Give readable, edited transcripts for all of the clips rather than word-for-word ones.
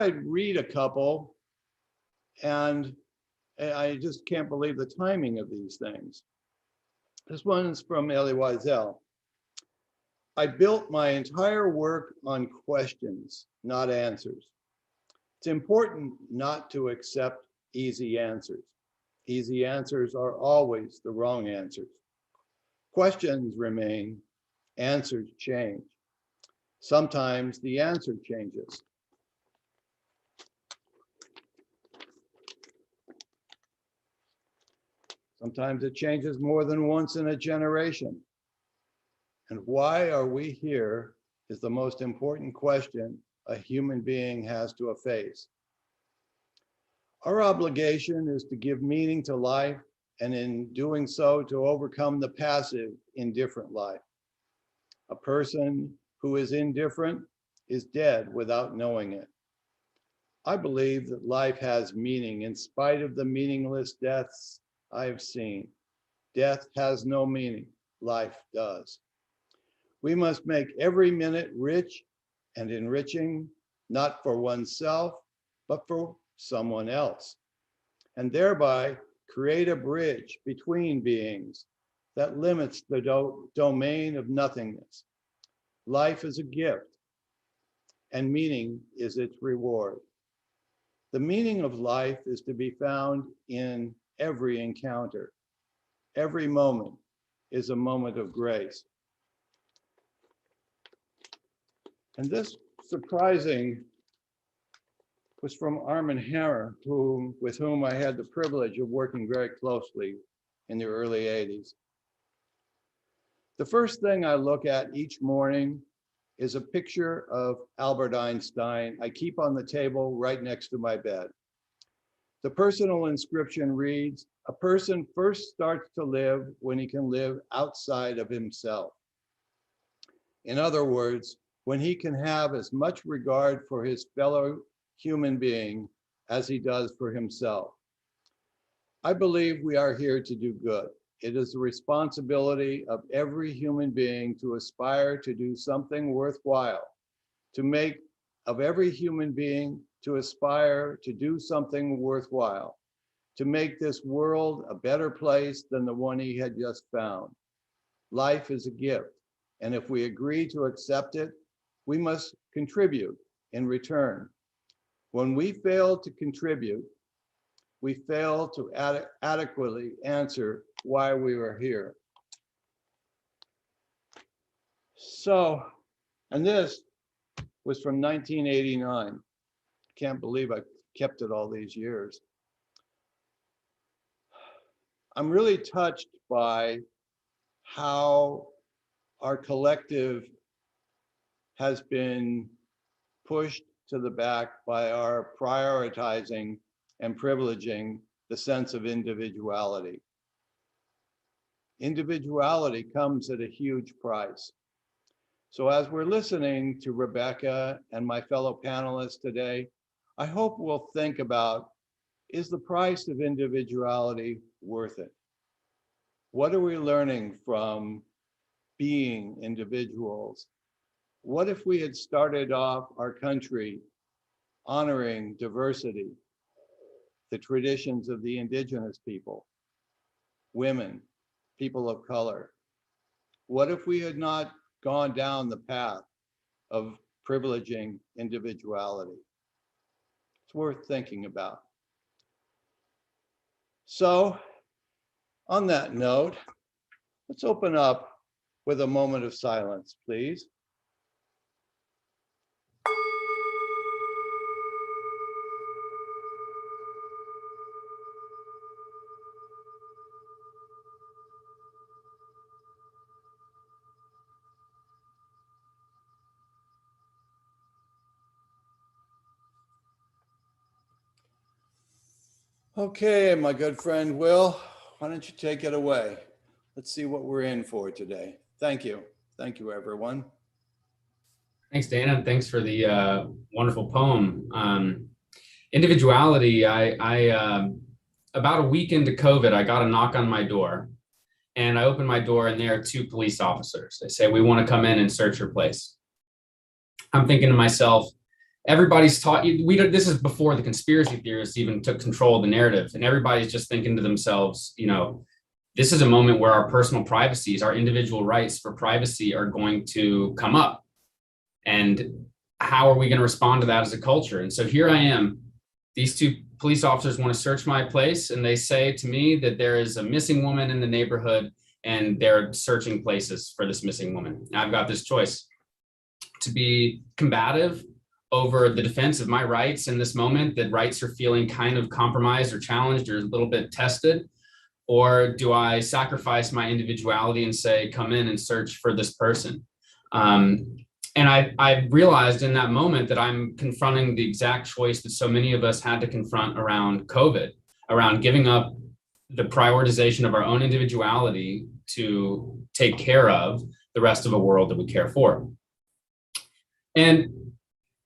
I'd read a couple, and I just can't believe the timing of these things. This one's from Elie Wiesel. I built my entire work on questions, not answers. It's important not to accept easy answers. Easy answers are always the wrong answers. Questions remain, answers change. Sometimes the answer changes. Sometimes it changes more than once in a generation. And why are we here is the most important question a human being has to face. Our obligation is to give meaning to life, and in doing so, to overcome the passive, indifferent life. A person who is indifferent is dead without knowing it. I believe that life has meaning in spite of the meaningless deaths I have seen. Death has no meaning, life does. We must make every minute rich and enriching, not for oneself, but for someone else, and thereby create a bridge between beings that limits the domain of nothingness. Life is a gift, and meaning is its reward. The meaning of life is to be found in every encounter. Every moment is a moment of grace. And this surprising was from Armand Hammer, with whom I had the privilege of working very closely in the early 80s. The first thing I look at each morning is a picture of Albert Einstein I keep on the table right next to my bed. The personal inscription reads, "A person first starts to live when he can live outside of himself." In other words, when he can have as much regard for his fellow human being as he does for himself. I believe we are here to do good. It is the responsibility of every human being to aspire to do something worthwhile, to make of every human being to aspire to do something worthwhile, to make this world a better place than the one he had just found. Life is a gift, and if we agree to accept it, we must contribute in return. When we fail to contribute, we fail to adequately answer why we were here. So, and this was from 1989. Can't believe I kept it all these years. I'm really touched by how our collective has been pushed to the back by our prioritizing and privileging the sense of individuality. Individuality comes at a huge price. So as we're listening to Rebecca and my fellow panelists today, I hope we'll think about, is the price of individuality worth it? What are we learning from being individuals? What if we had started off our country honoring diversity, the traditions of the indigenous people, women, people of color? What if we had not gone down the path of privileging individuality? It's worth thinking about. So, on that note, let's open up with a moment of silence, please. Okay, my good friend Will, why don't you take it away? Let's see what we're in for today. Thank you. Thank you, everyone. Thanks, Dana. Thanks for the wonderful poem. Individuality, I about a week into COVID, I got a knock on my door, and I opened my door and there are two police officers. They say, "We want to come in and search your place." I'm thinking to myself, everybody's taught, this is before the conspiracy theorists even took control of the narrative, and everybody's just thinking to themselves, this is a moment where our personal privacies, our individual rights for privacy are going to come up. And how are we going to respond to that as a culture? And so here I am. These two police officers want to search my place, and they say to me that there is a missing woman in the neighborhood, and they're searching places for this missing woman. Now I've got this choice: to be combative over the defense of my rights in this moment, that rights are feeling kind of compromised or challenged or a little bit tested, or do I sacrifice my individuality and say, come in and search for this person? And I realized in that moment that I'm confronting the exact choice that so many of us had to confront around COVID, around giving up the prioritization of our own individuality to take care of the rest of a world that we care for. And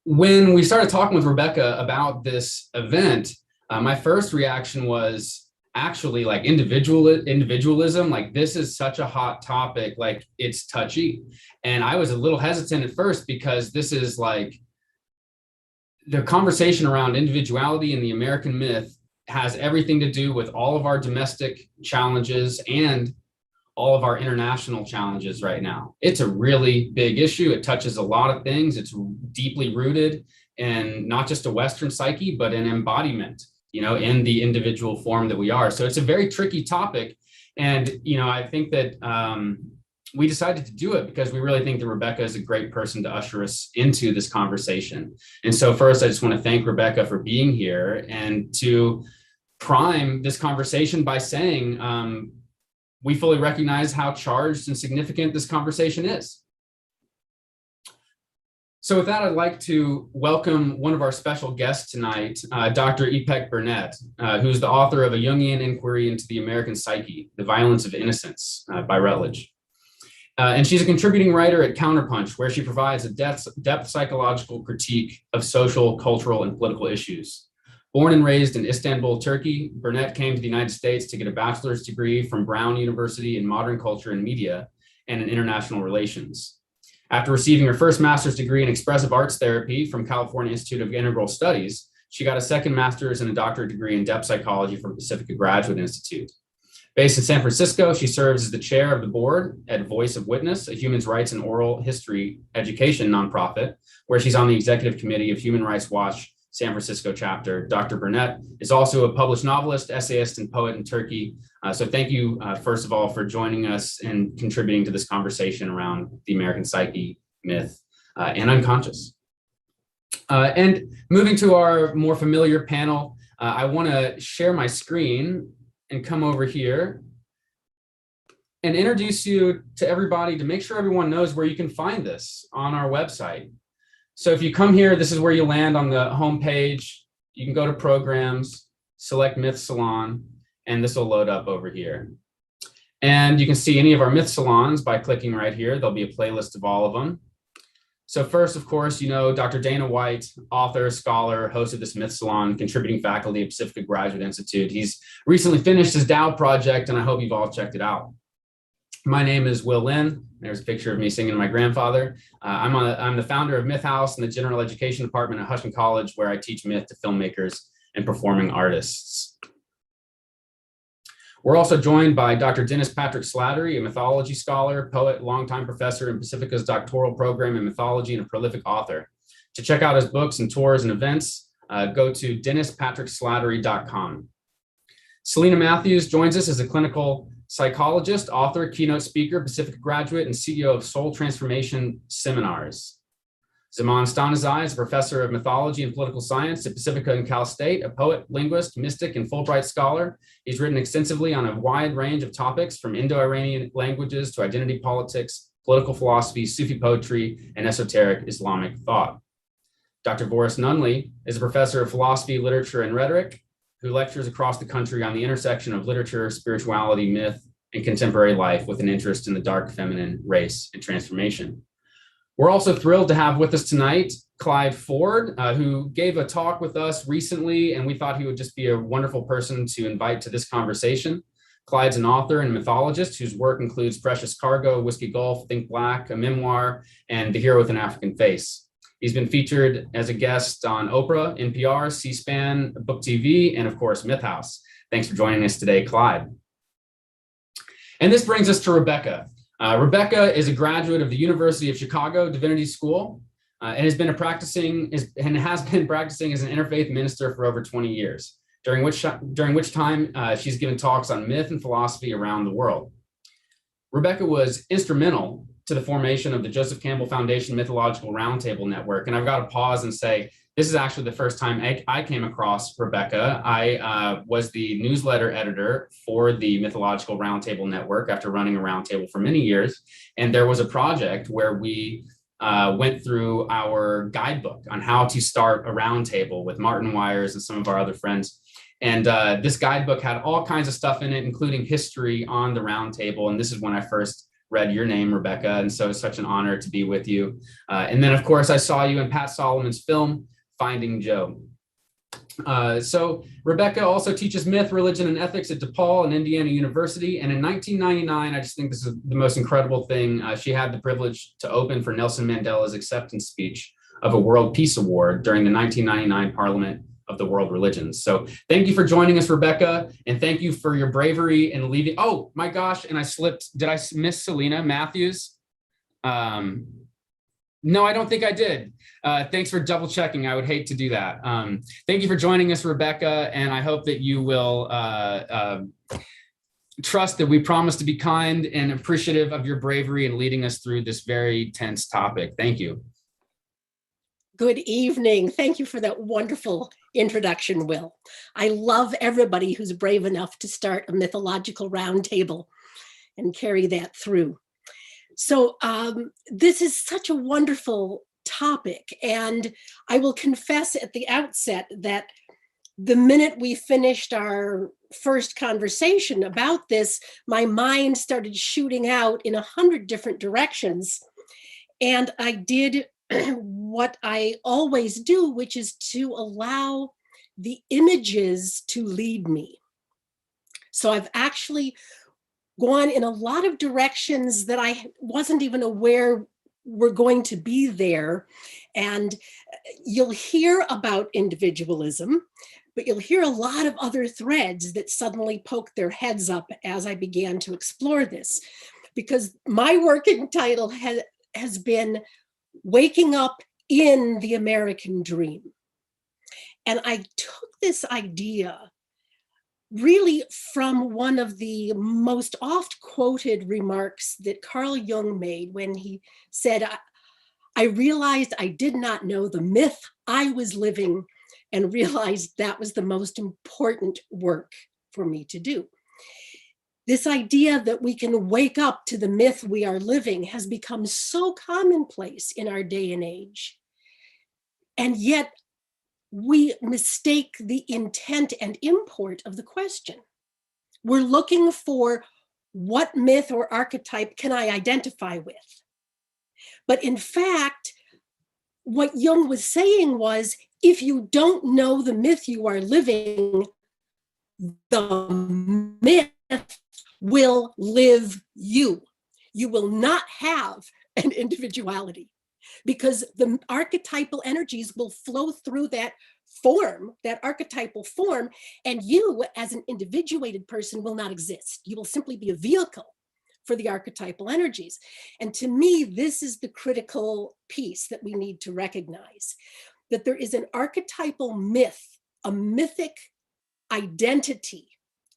when we started talking with Rebecca about this event, my first reaction was actually like individualism. Like, this is such a hot topic, like it's touchy. And I was a little hesitant at first, because this is like the conversation around individuality in the American myth has everything to do with all of our domestic challenges and all of our international challenges right now. It's a really big issue. It touches a lot of things. It's deeply rooted in not just a Western psyche, but an embodiment, in the individual form that we are. So it's a very tricky topic. And, I think that we decided to do it because we really think that Rebecca is a great person to usher us into this conversation. And so first, I just want to thank Rebecca for being here, and to prime this conversation by saying, we fully recognize how charged and significant this conversation is. So with that, I'd like to welcome one of our special guests tonight, Dr. Ipek Burnett, who's the author of A Jungian Inquiry into the American Psyche, The Violence of Innocence by Routledge. And she's a contributing writer at Counterpunch, where she provides a depth psychological critique of social, cultural, and political issues. Born and raised in Istanbul, Turkey, Burnett came to the United States to get a bachelor's degree from Brown University in Modern Culture and Media and in International Relations. After receiving her first master's degree in expressive arts therapy from California Institute of Integral Studies, she got a second master's and a doctorate degree in depth psychology from Pacifica Graduate Institute. Based in San Francisco, she serves as the chair of the board at Voice of Witness, a human rights and oral history education nonprofit, where she's on the executive committee of Human Rights Watch San Francisco chapter. Dr. Burnett is also a published novelist, essayist, and poet in Turkey. So thank you, first of all, for joining us and contributing to this conversation around the American psyche, myth, and unconscious. And moving to our more familiar panel, I want to share my screen and come over here and introduce you to everybody to make sure everyone knows where you can find this on our website. So if you come here, this is where you land on the home page. You can go to programs, select Myth Salon, and this will load up over here. And you can see any of our Myth Salons by clicking right here. There'll be a playlist of all of them. So first, of course, Dr. Dana White, author, scholar, host of this Myth Salon, contributing faculty at Pacifica Graduate Institute. He's recently finished his Tao project, and I hope you've all checked it out. My name is Will Lin. There's a picture of me singing to my grandfather. I'm the founder of Myth House and the General Education Department at Hushman College, where I teach myth to filmmakers and performing artists. We're also joined by Dr. Dennis Patrick Slattery, a mythology scholar, poet, longtime professor in Pacifica's doctoral program in mythology, and a prolific author. To check out his books and tours and events, go to DennisPatrickSlattery.com. Selena Matthews joins us as a clinical psychologist, author, keynote speaker, Pacifica graduate, and CEO of Soul Transformation Seminars. Zaman Stanizai is a professor of mythology and political science at Pacifica and Cal State, a poet, linguist, mystic, and Fulbright scholar. He's written extensively on a wide range of topics, from Indo-Iranian languages to identity politics, political philosophy, Sufi poetry, and esoteric Islamic thought. Dr. Boris Nunley is a professor of philosophy, literature, and rhetoric, who lectures across the country on the intersection of literature, spirituality, myth, and contemporary life, with an interest in the dark feminine, race, and transformation. We're also thrilled to have with us tonight Clive Ford, who gave a talk with us recently, and we thought he would just be a wonderful person to invite to this conversation. Clive's an author and mythologist whose work includes Precious Cargo, Whiskey Gulf, Think Black, a memoir, and The Hero with an African Face. He's been featured as a guest on Oprah, NPR, C-SPAN, Book TV, and of course, Myth House. Thanks for joining us today, Clyde. And this brings us to Rebecca. Rebecca is a graduate of the University of Chicago Divinity School and has been practicing as an interfaith minister for over 20 years, during which time she's given talks on myth and philosophy around the world. Rebecca was instrumental to the formation of the Joseph Campbell Foundation Mythological Roundtable Network. And I've got to pause and say, this is actually the first time I came across Rebecca. I was the newsletter editor for the Mythological Roundtable Network after running a roundtable for many years. And there was a project where we went through our guidebook on how to start a roundtable with Martin Wires and some of our other friends. And this guidebook had all kinds of stuff in it, including history on the roundtable. And this is when I first read your name, Rebecca. And so it's such an honor to be with you. And then, of course, I saw you in Pat Solomon's film, Finding Joe. So Rebecca also teaches myth, religion, and ethics at DePaul and Indiana University. And in 1999, I just think this is the most incredible thing. She had the privilege to open for Nelson Mandela's acceptance speech of a World Peace Award during the 1999 Parliament of the World Religions. So thank you for joining us, Rebecca, and thank you for your bravery in leaving. Oh my gosh, and I slipped. Did I miss Selena Matthews? No, I don't think I did. Thanks for double checking. I would hate to do that. Thank you for joining us, Rebecca, and I hope that you will trust that we promise to be kind and appreciative of your bravery in leading us through this very tense topic. Thank you. Good evening. Thank you for that wonderful introduction, Will. I love everybody who's brave enough to start a mythological roundtable and carry that through. So this is such a wonderful topic, and I will confess at the outset that the minute we finished our first conversation about this, my mind started shooting out in 100 different directions, and I did what I always do, which is to allow the images to lead me. So I've actually gone in a lot of directions that I wasn't even aware were going to be there. And you'll hear about individualism, but you'll hear a lot of other threads that suddenly poke their heads up as I began to explore this. Because my working title has been Waking Up in the American Dream. And I took this idea really from one of the most oft quoted remarks that Carl Jung made when he said, I realized I did not know the myth I was living and realized that was the most important work for me to do. This idea that we can wake up to the myth we are living has become so commonplace in our day and age. And yet we mistake the intent and import of the question. We're looking for what myth or archetype can I identify with? But in fact, what Jung was saying was, if you don't know the myth you are living, the myth will live you. You will not have an individuality because the archetypal energies will flow through that form, that archetypal form, and you as an individuated person will not exist. You will simply be a vehicle for the archetypal energies. And to me, this is the critical piece that we need to recognize, that there is an archetypal myth, a mythic identity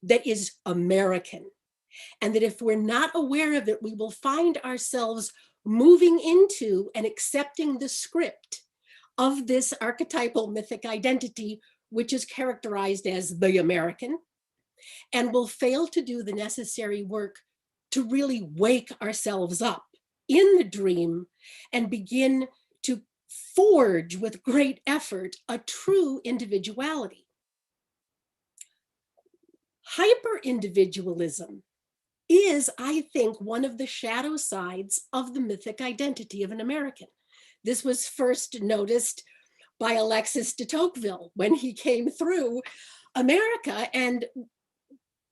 that is American. And that if we're not aware of it, we will find ourselves moving into and accepting the script of this archetypal mythic identity, which is characterized as the American, and will fail to do the necessary work to really wake ourselves up in the dream and begin to forge with great effort a true individuality. Hyper-individualism is, I think, one of the shadow sides of the mythic identity of an American. This was first noticed by Alexis de Tocqueville when he came through America and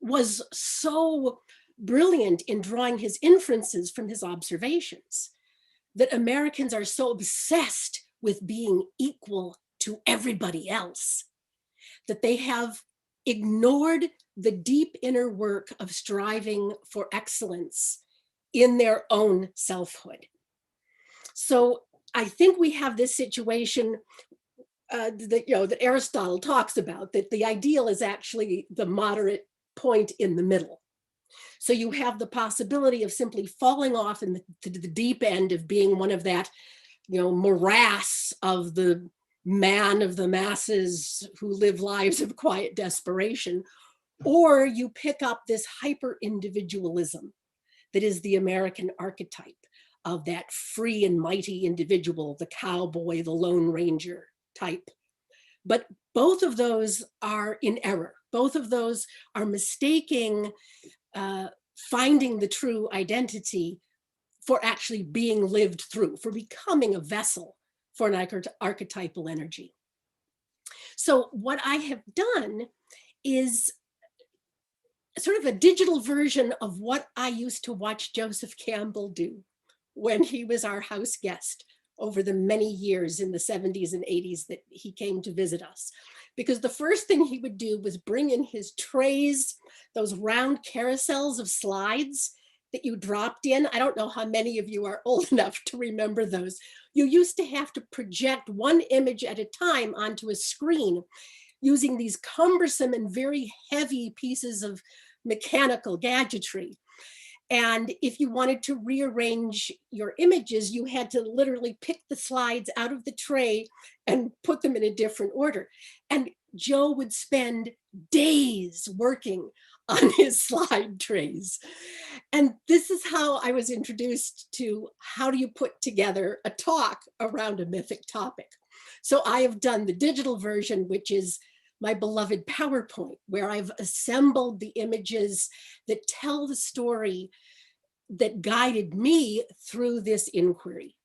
was so brilliant in drawing his inferences from his observations, that Americans are so obsessed with being equal to everybody else, that they have ignored the deep inner work of striving for excellence in their own selfhood. So I think we have this situation that Aristotle talks about, that the ideal is actually the moderate point in the middle. So you have the possibility of simply falling off in the deep end of being one of that, morass of the man of the masses who live lives of quiet desperation, or you pick up this hyper-individualism that is the American archetype of that free and mighty individual, the cowboy, the Lone Ranger type. But both of those are in error. Both of those are mistaking finding the true identity for actually being lived through, for becoming a vessel for an archetypal energy. So what I have done is sort of a digital version of what I used to watch Joseph Campbell do when he was our house guest over the many years in the 70s and 80s that he came to visit us. Because the first thing he would do was bring in his trays, those round carousels of slides that you dropped in. I don't know how many of you are old enough to remember those. You used to have to project one image at a time onto a screen using these cumbersome and very heavy pieces of mechanical gadgetry. And if you wanted to rearrange your images, you had to literally pick the slides out of the tray and put them in a different order. And Joe would spend days working on his slide trays. And this is how I was introduced to how do you put together a talk around a mythic topic. So I have done the digital version, which is my beloved PowerPoint, where I've assembled the images that tell the story that guided me through this inquiry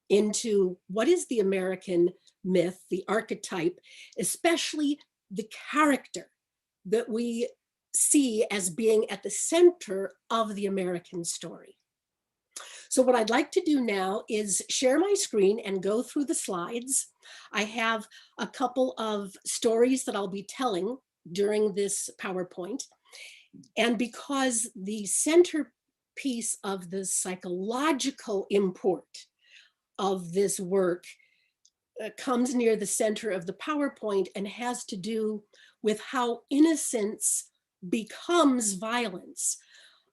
into what is the American myth, the archetype, especially the character that we see as being at the center of the American story. So what I'd like to do now is share my screen and go through the slides. I have a couple of stories that I'll be telling during this PowerPoint. And because the centerpiece of the psychological import of this work comes near the center of the PowerPoint and has to do with how innocence becomes violence,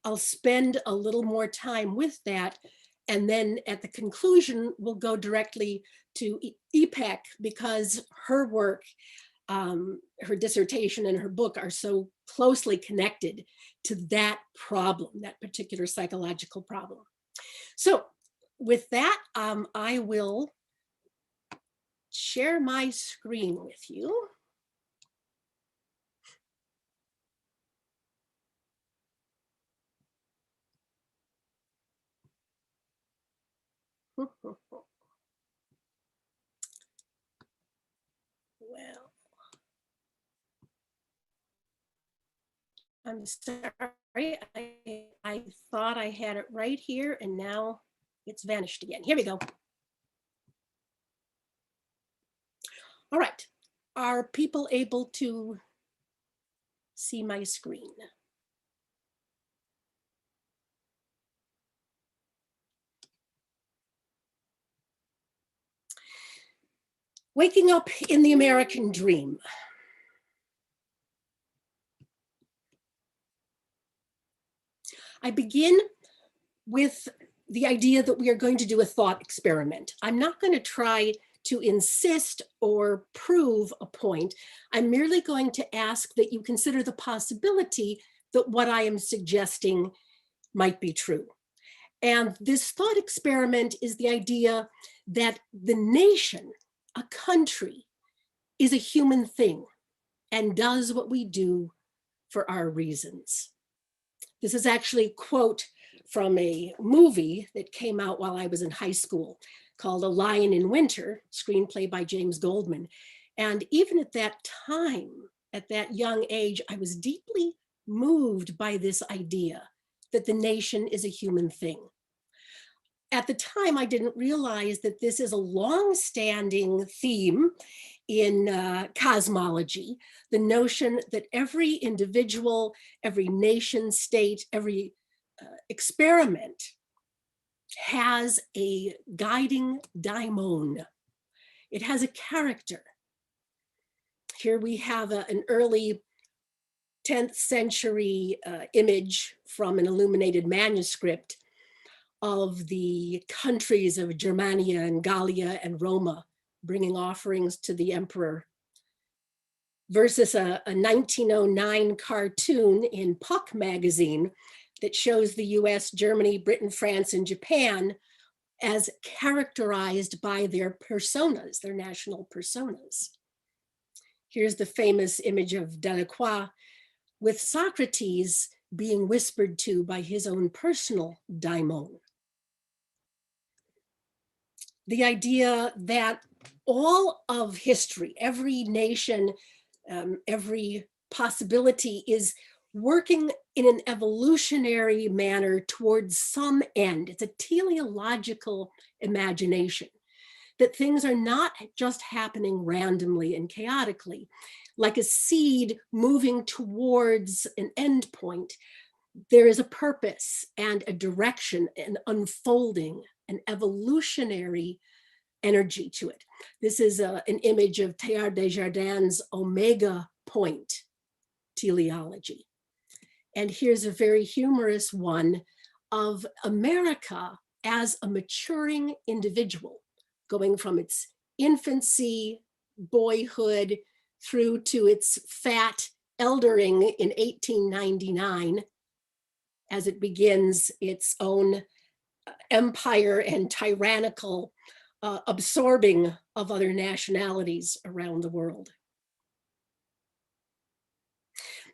I'll spend a little more time with that. And then at the conclusion, we'll go directly to Ipek, because her work, her dissertation and her book are so closely connected to that problem, that particular psychological problem. So with that, I will share my screen with you. Well, I'm sorry, I thought I had it right here and now it's vanished again. Here we go. All right, are people able to see my screen? Waking up in the American dream. I begin with the idea that we are going to do a thought experiment. I'm not going to try to insist or prove a point. I'm merely going to ask that you consider the possibility that what I am suggesting might be true. And this thought experiment is the idea that the nation, a country, is a human thing and does what we do for our reasons. This is actually a quote from a movie that came out while I was in high school called A Lion in Winter, screenplay by James Goldman. And even at that time, at that young age, I was deeply moved by this idea that the nation is a human thing. at the time, I didn't realize that this is a long-standing theme in cosmology, the notion that every individual, every nation state, every experiment has a guiding daimon. It has a character. Here we have an early 10th century image from an illuminated manuscript of the countries of Germania and Gallia and Roma bringing offerings to the emperor, versus a 1909 cartoon in Puck magazine that shows the US, Germany, Britain, France, and Japan as characterized by their personas, their national personas. Here's the famous image of Delacroix with Socrates being whispered to by his own personal daimon. The idea that all of history, every nation, every possibility is working in an evolutionary manner towards some end. It's a teleological imagination, that things are not just happening randomly and chaotically, like a seed moving towards an end point. There is a purpose and a direction, an unfolding, an evolutionary energy to it. This is an image of Teilhard de Chardin's Omega Point teleology. And here's a very humorous one of America as a maturing individual, going from its infancy, boyhood, through to its fat eldering in 1899, as it begins its own empire and tyrannical absorbing of other nationalities around the world.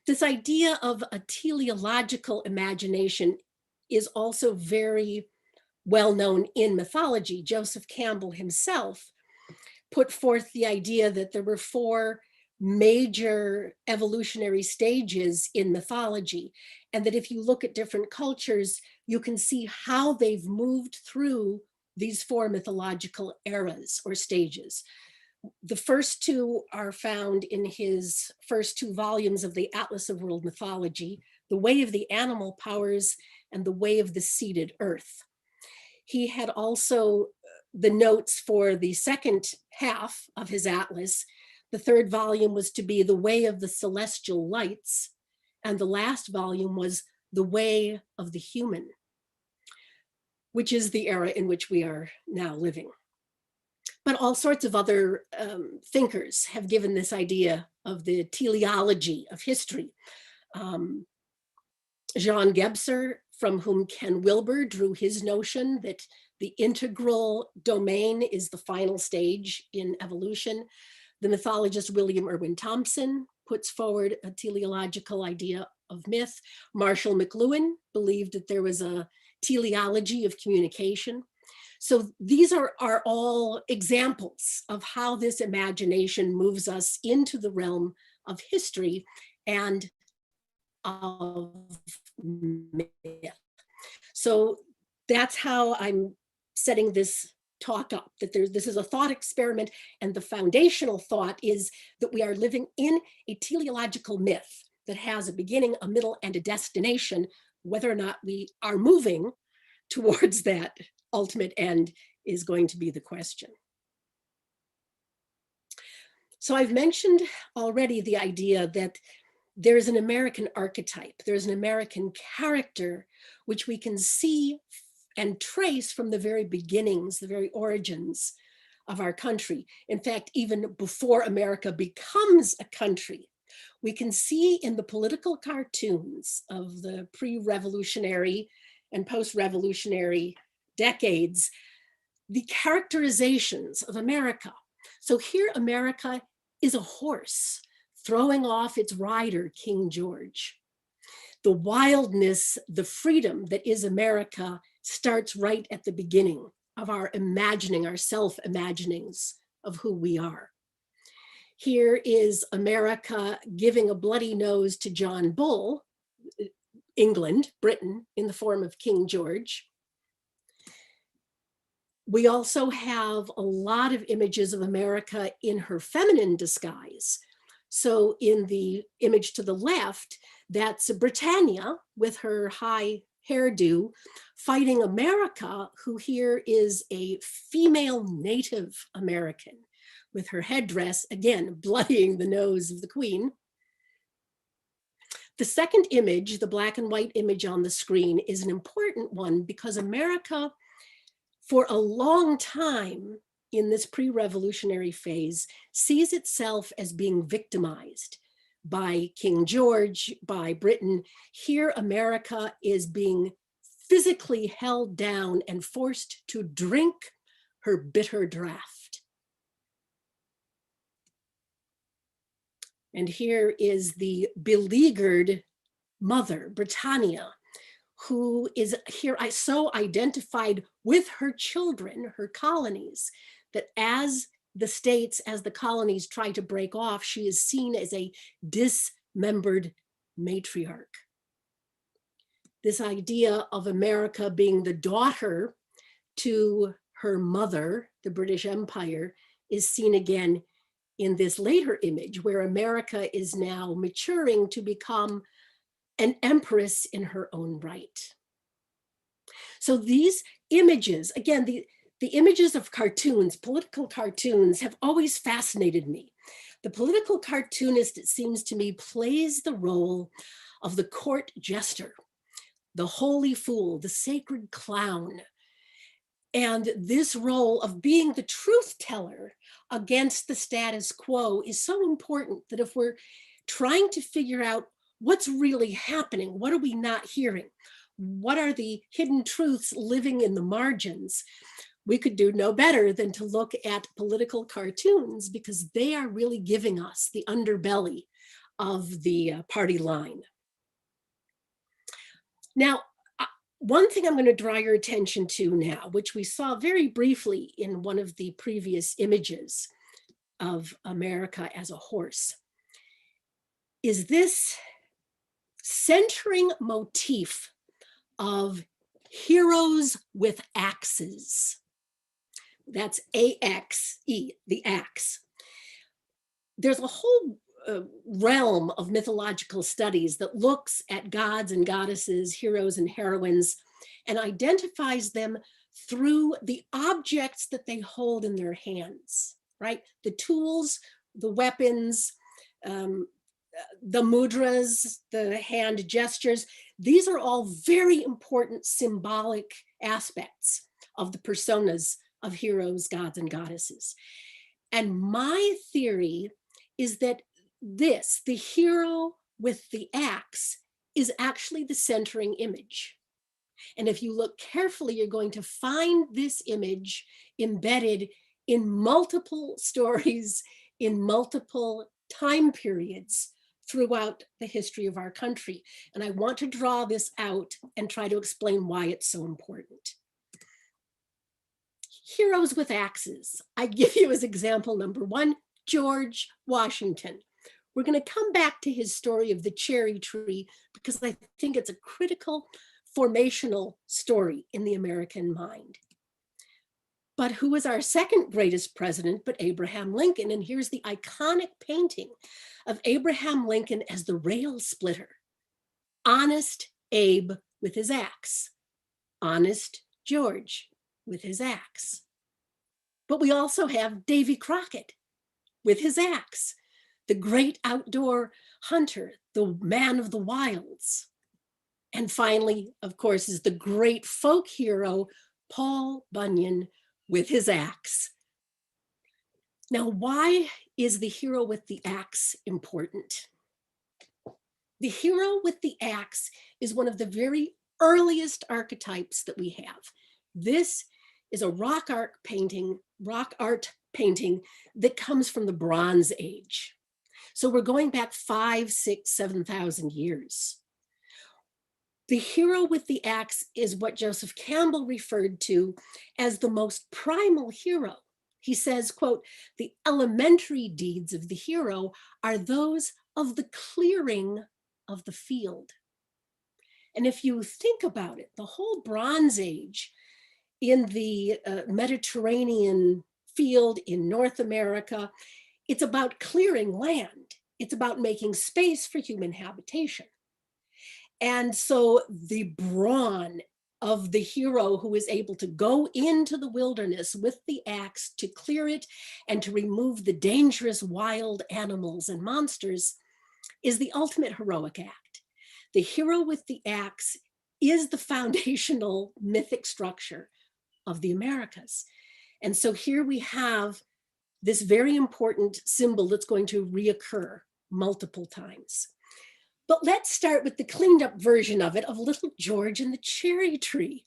This idea of a teleological imagination is also very well known in mythology. Joseph Campbell himself put forth the idea that there were 4 major evolutionary stages in mythology, and that if you look at different cultures, you can see how they've moved through these 4 mythological eras or stages. The first 2 are found in his first 2 volumes of the Atlas of World Mythology, The Way of the Animal Powers and The Way of the Seeded Earth. He had also the notes for the second half of his atlas. The 3rd volume was to be The Way of the Celestial Lights, and the last volume was The Way of the Human, which is the era in which we are now living. But all sorts of other thinkers have given this idea of the teleology of history. Jean Gebser, from whom Ken Wilber drew his notion that the integral domain is the final stage in evolution. The mythologist William Irwin Thompson puts forward a teleological idea of myth. Marshall McLuhan believed that there was a teleology of communication. So these are all examples of how this imagination moves us into the realm of history and of myth. So that's how I'm setting this talk up, that this is a thought experiment, and the foundational thought is that we are living in a teleological myth that has a beginning, a middle, and a destination. Whether or not we are moving towards that ultimate end is going to be the question. So I've mentioned already the idea that there's an American archetype, there's an American character, which we can see and trace from the very beginnings, the very origins of our country. In fact, even before America becomes a country, we can see in the political cartoons of the pre-revolutionary and post-revolutionary decades, the characterizations of America. So here America is a horse throwing off its rider, King George. The wildness, the freedom that is America starts right at the beginning of our imagining, our self-imaginings of who we are. Here is America giving a bloody nose to John Bull, England, Britain, in the form of King George. We also have a lot of images of America in her feminine disguise. So in the image to the left, that's Britannia with her high hairdo fighting America, who here is a female Native American with her headdress, again, bloodying the nose of the Queen. The second image, the black and white image on the screen, is an important one because America, for a long time in this pre-revolutionary phase, sees itself as being victimized by King George, by Britain. Here, America is being physically held down and forced to drink her bitter draught. And here is the beleaguered mother, Britannia, who is here so identified with her children, her colonies, that as the states, as the colonies try to break off, she is seen as a dismembered matriarch. This idea of America being the daughter to her mother, the British Empire, is seen again in this later image where America is now maturing to become an empress in her own right. So these images, again, the images of cartoons, political cartoons, have always fascinated me. The political cartoonist, it seems to me, plays the role of the court jester, the holy fool, the sacred clown. And this role of being the truth teller against the status quo is so important that if we're trying to figure out what's really happening, what are we not hearing, what are the hidden truths living in the margins, we could do no better than to look at political cartoons because they are really giving us the underbelly of the party line. Now, one thing I'm going to draw your attention to now, which we saw very briefly in one of the previous images of America as a horse, is this centering motif of heroes with axes. That's A-X-E, the axe. There's a whole realm of mythological studies that looks at gods and goddesses, heroes and heroines, and identifies them through the objects that they hold in their hands, right? The tools, the weapons, the mudras, the hand gestures. These are all very important symbolic aspects of the personas of heroes, gods, and goddesses. And my theory is that this, the hero with the axe, is actually the centering image. And if you look carefully, you're going to find this image embedded in multiple stories, in multiple time periods throughout the history of our country. And I want to draw this out and try to explain why it's so important. Heroes with axes. I give you as example number one, George Washington. We're going to come back to his story of the cherry tree because I think it's a critical formational story in the American mind. But who was our second greatest president but Abraham Lincoln? And here's the iconic painting of Abraham Lincoln as the rail splitter. Honest Abe with his axe. Honest George with his axe. But we also have Davy Crockett with his axe, the great outdoor hunter, the man of the wilds. And finally, of course, is the great folk hero, Paul Bunyan with his axe. Now, why is the hero with the axe important? The hero with the axe is one of the very earliest archetypes that we have. This is a rock art painting that comes from the Bronze Age. So we're going back 5, 6, 7,000 years. The hero with the axe is what Joseph Campbell referred to as the most primal hero. He says, quote, the elementary deeds of the hero are those of the clearing of the field. And if you think about it, the whole Bronze Age in the Mediterranean field in North America, it's about clearing land. It's about making space for human habitation. And so the brawn of the hero who is able to go into the wilderness with the axe to clear it and to remove the dangerous wild animals and monsters is the ultimate heroic act. The hero with the axe is the foundational mythic structure of the Americas. And so here we have this very important symbol that's going to reoccur multiple times. But let's start with the cleaned up version of it, of Little George and the Cherry Tree.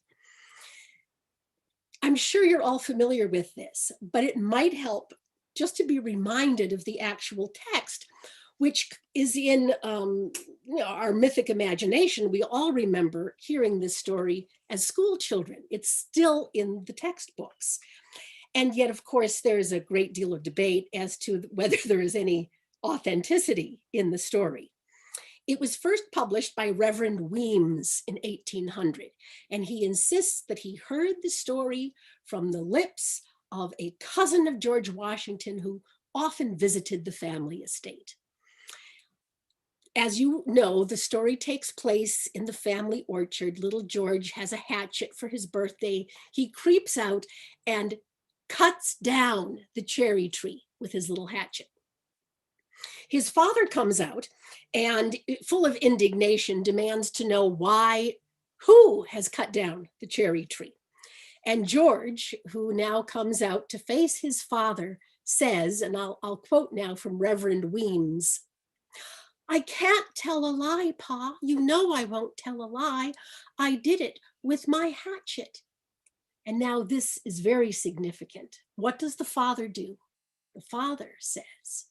I'm sure you're all familiar with this, but it might help just to be reminded of the actual text, which is in our mythic imagination. We all remember hearing this story as school children. It's still in the textbooks. And yet, of course, there's a great deal of debate as to whether there is any authenticity in the story. It was first published by Reverend Weems in 1800, and he insists that he heard the story from the lips of a cousin of George Washington who often visited the family estate. As you know, the story takes place in the family orchard. Little George has a hatchet for his birthday. He creeps out and cuts down the cherry tree with his little hatchet. His father comes out and, full of indignation, demands to know who has cut down the cherry tree. And George, who now comes out to face his father, says, and I'll quote now from Reverend Weems, "I can't tell a lie, Pa. You know I won't tell a lie. I did it with my hatchet." And now this is very significant. What does the father do? The father says,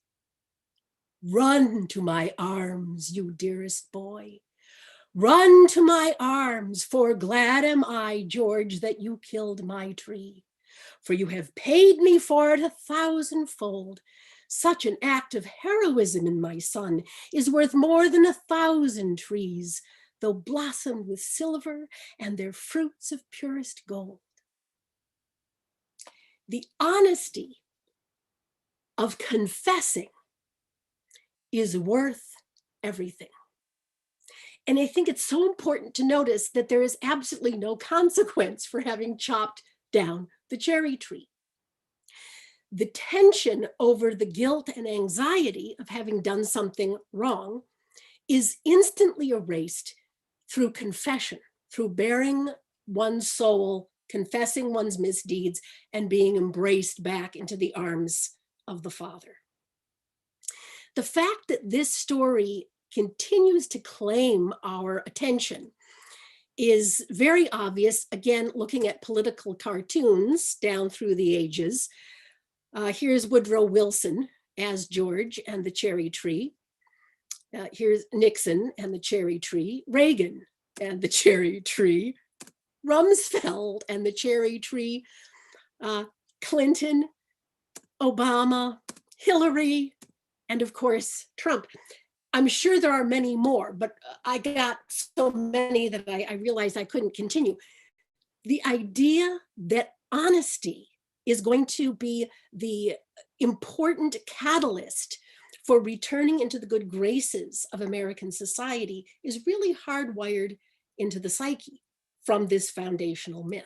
"Run to my arms, you dearest boy. Run to my arms, for glad am I, George, that you killed my tree. For you have paid me for it 1,000-fold. Such an act of heroism in my son is worth more than 1,000 trees, though blossomed with silver and their fruits of purest gold." The honesty of confessing is worth everything. And I think it's so important to notice that there is absolutely no consequence for having chopped down the cherry tree. The tension over the guilt and anxiety of having done something wrong is instantly erased through confession, through bearing one's soul, confessing one's misdeeds, and being embraced back into the arms of the Father. The fact that this story continues to claim our attention is very obvious, again, looking at political cartoons down through the ages. Here's Woodrow Wilson as George and the cherry tree. Here's Nixon and the cherry tree, Reagan and the cherry tree, Rumsfeld and the cherry tree, Clinton, Obama, Hillary, and of course, Trump. I'm sure there are many more, but I got so many that I realized I couldn't continue. The idea that honesty is going to be the important catalyst for returning into the good graces of American society is really hardwired into the psyche from this foundational myth.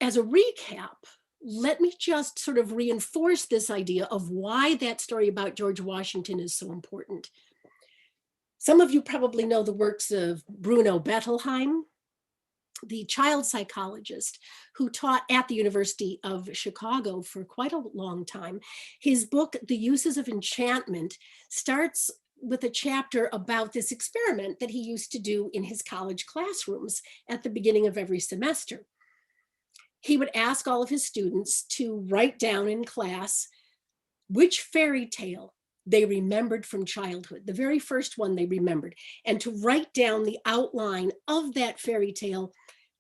As a recap, let me just sort of reinforce this idea of why that story about George Washington is so important. Some of you probably know the works of Bruno Bettelheim, the child psychologist who taught at the University of Chicago for quite a long time. His book, The Uses of Enchantment, starts with a chapter about this experiment that he used to do in his college classrooms at the beginning of every semester. He would ask all of his students to write down in class which fairy tale they remembered from childhood, the very first one they remembered, and to write down the outline of that fairy tale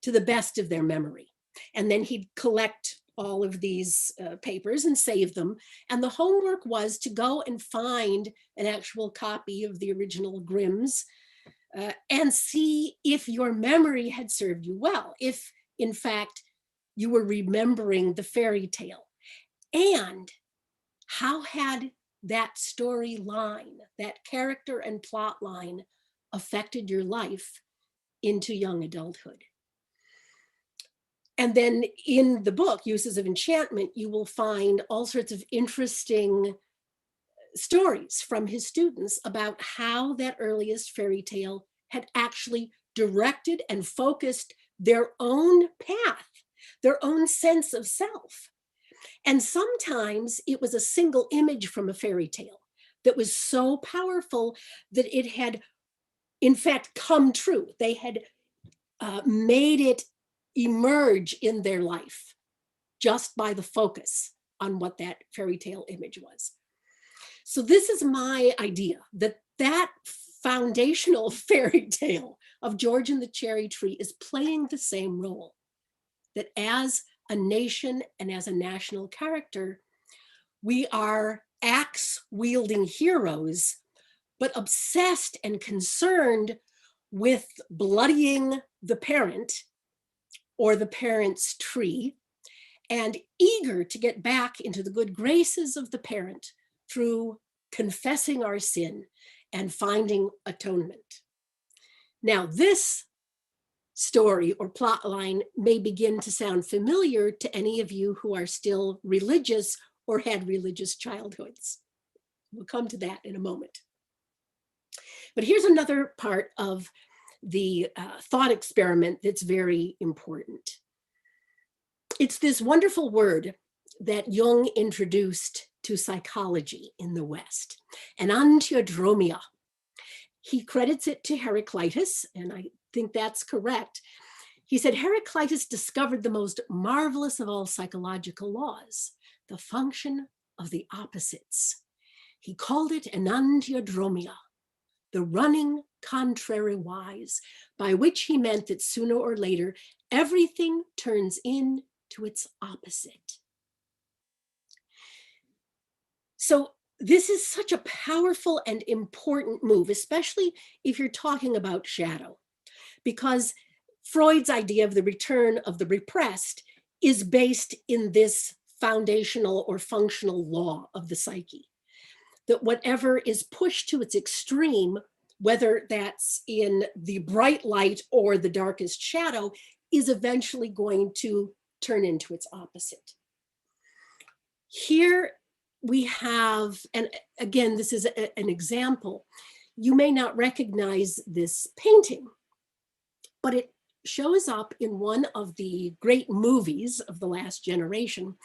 to the best of their memory. And then he'd collect all of these papers and save them. And the homework was to go and find an actual copy of the original Grimm's and see if your memory had served you well, if in fact you were remembering the fairy tale, and how had that storyline, that character and plot line affected your life into young adulthood. And then in the book, Uses of Enchantment, you will find all sorts of interesting stories from his students about how that earliest fairy tale had actually directed and focused their own path, their own sense of self. And sometimes it was a single image from a fairy tale that was so powerful that it had, in fact, come true. They had made it emerge in their life just by the focus on what that fairy tale image was. So this is my idea, that that foundational fairy tale of George and the Cherry Tree is playing the same role, that as a nation and as a national character, we are axe-wielding heroes, but obsessed and concerned with bloodying the parent or the parent's tree, and eager to get back into the good graces of the parent through confessing our sin and finding atonement. Now, this story or plot line may begin to sound familiar to any of you who are still religious or had religious childhoods. We'll come to that in a moment. But here's another part of the thought experiment that's very important. It's this wonderful word that Jung introduced to psychology in the West, an antiodromia. He credits it to Heraclitus, and I think that's correct. He said Heraclitus discovered the most marvelous of all psychological laws, the function of the opposites. He called it an antiodromia, the running contrariwise, by which he meant that sooner or later, everything turns into its opposite. So this is such a powerful and important move, especially if you're talking about shadow, because Freud's idea of the return of the repressed is based in this foundational or functional law of the psyche, that whatever is pushed to its extreme, whether that's in the bright light or the darkest shadow, is eventually going to turn into its opposite. Here we have, and again, this is an example. You may not recognize this painting, but it shows up in one of the great movies of the last generation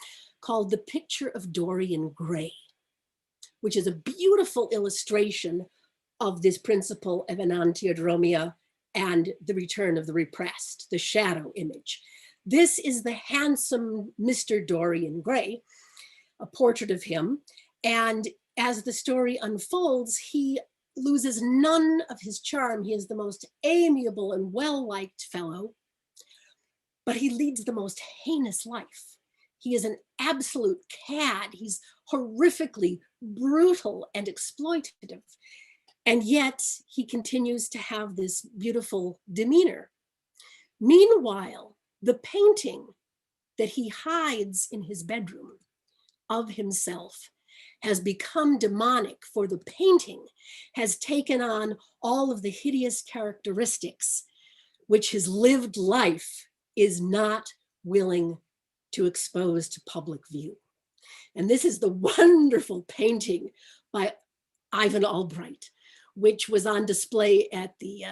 called The Picture of Dorian Gray, which is a beautiful illustration of this principle of an antiodromia and the return of the repressed, the shadow image. This is the handsome Mr. Dorian Gray, a portrait of him. And as the story unfolds, he loses none of his charm. He is the most amiable and well-liked fellow, but he leads the most heinous life. He is an absolute cad. He's horrifically brutal and exploitative. And yet he continues to have this beautiful demeanor. Meanwhile, the painting that he hides in his bedroom of himself has become demonic, for the painting has taken on all of the hideous characteristics which his lived life is not willing to expose to public view. And this is the wonderful painting by Ivan Albright, which was on display at the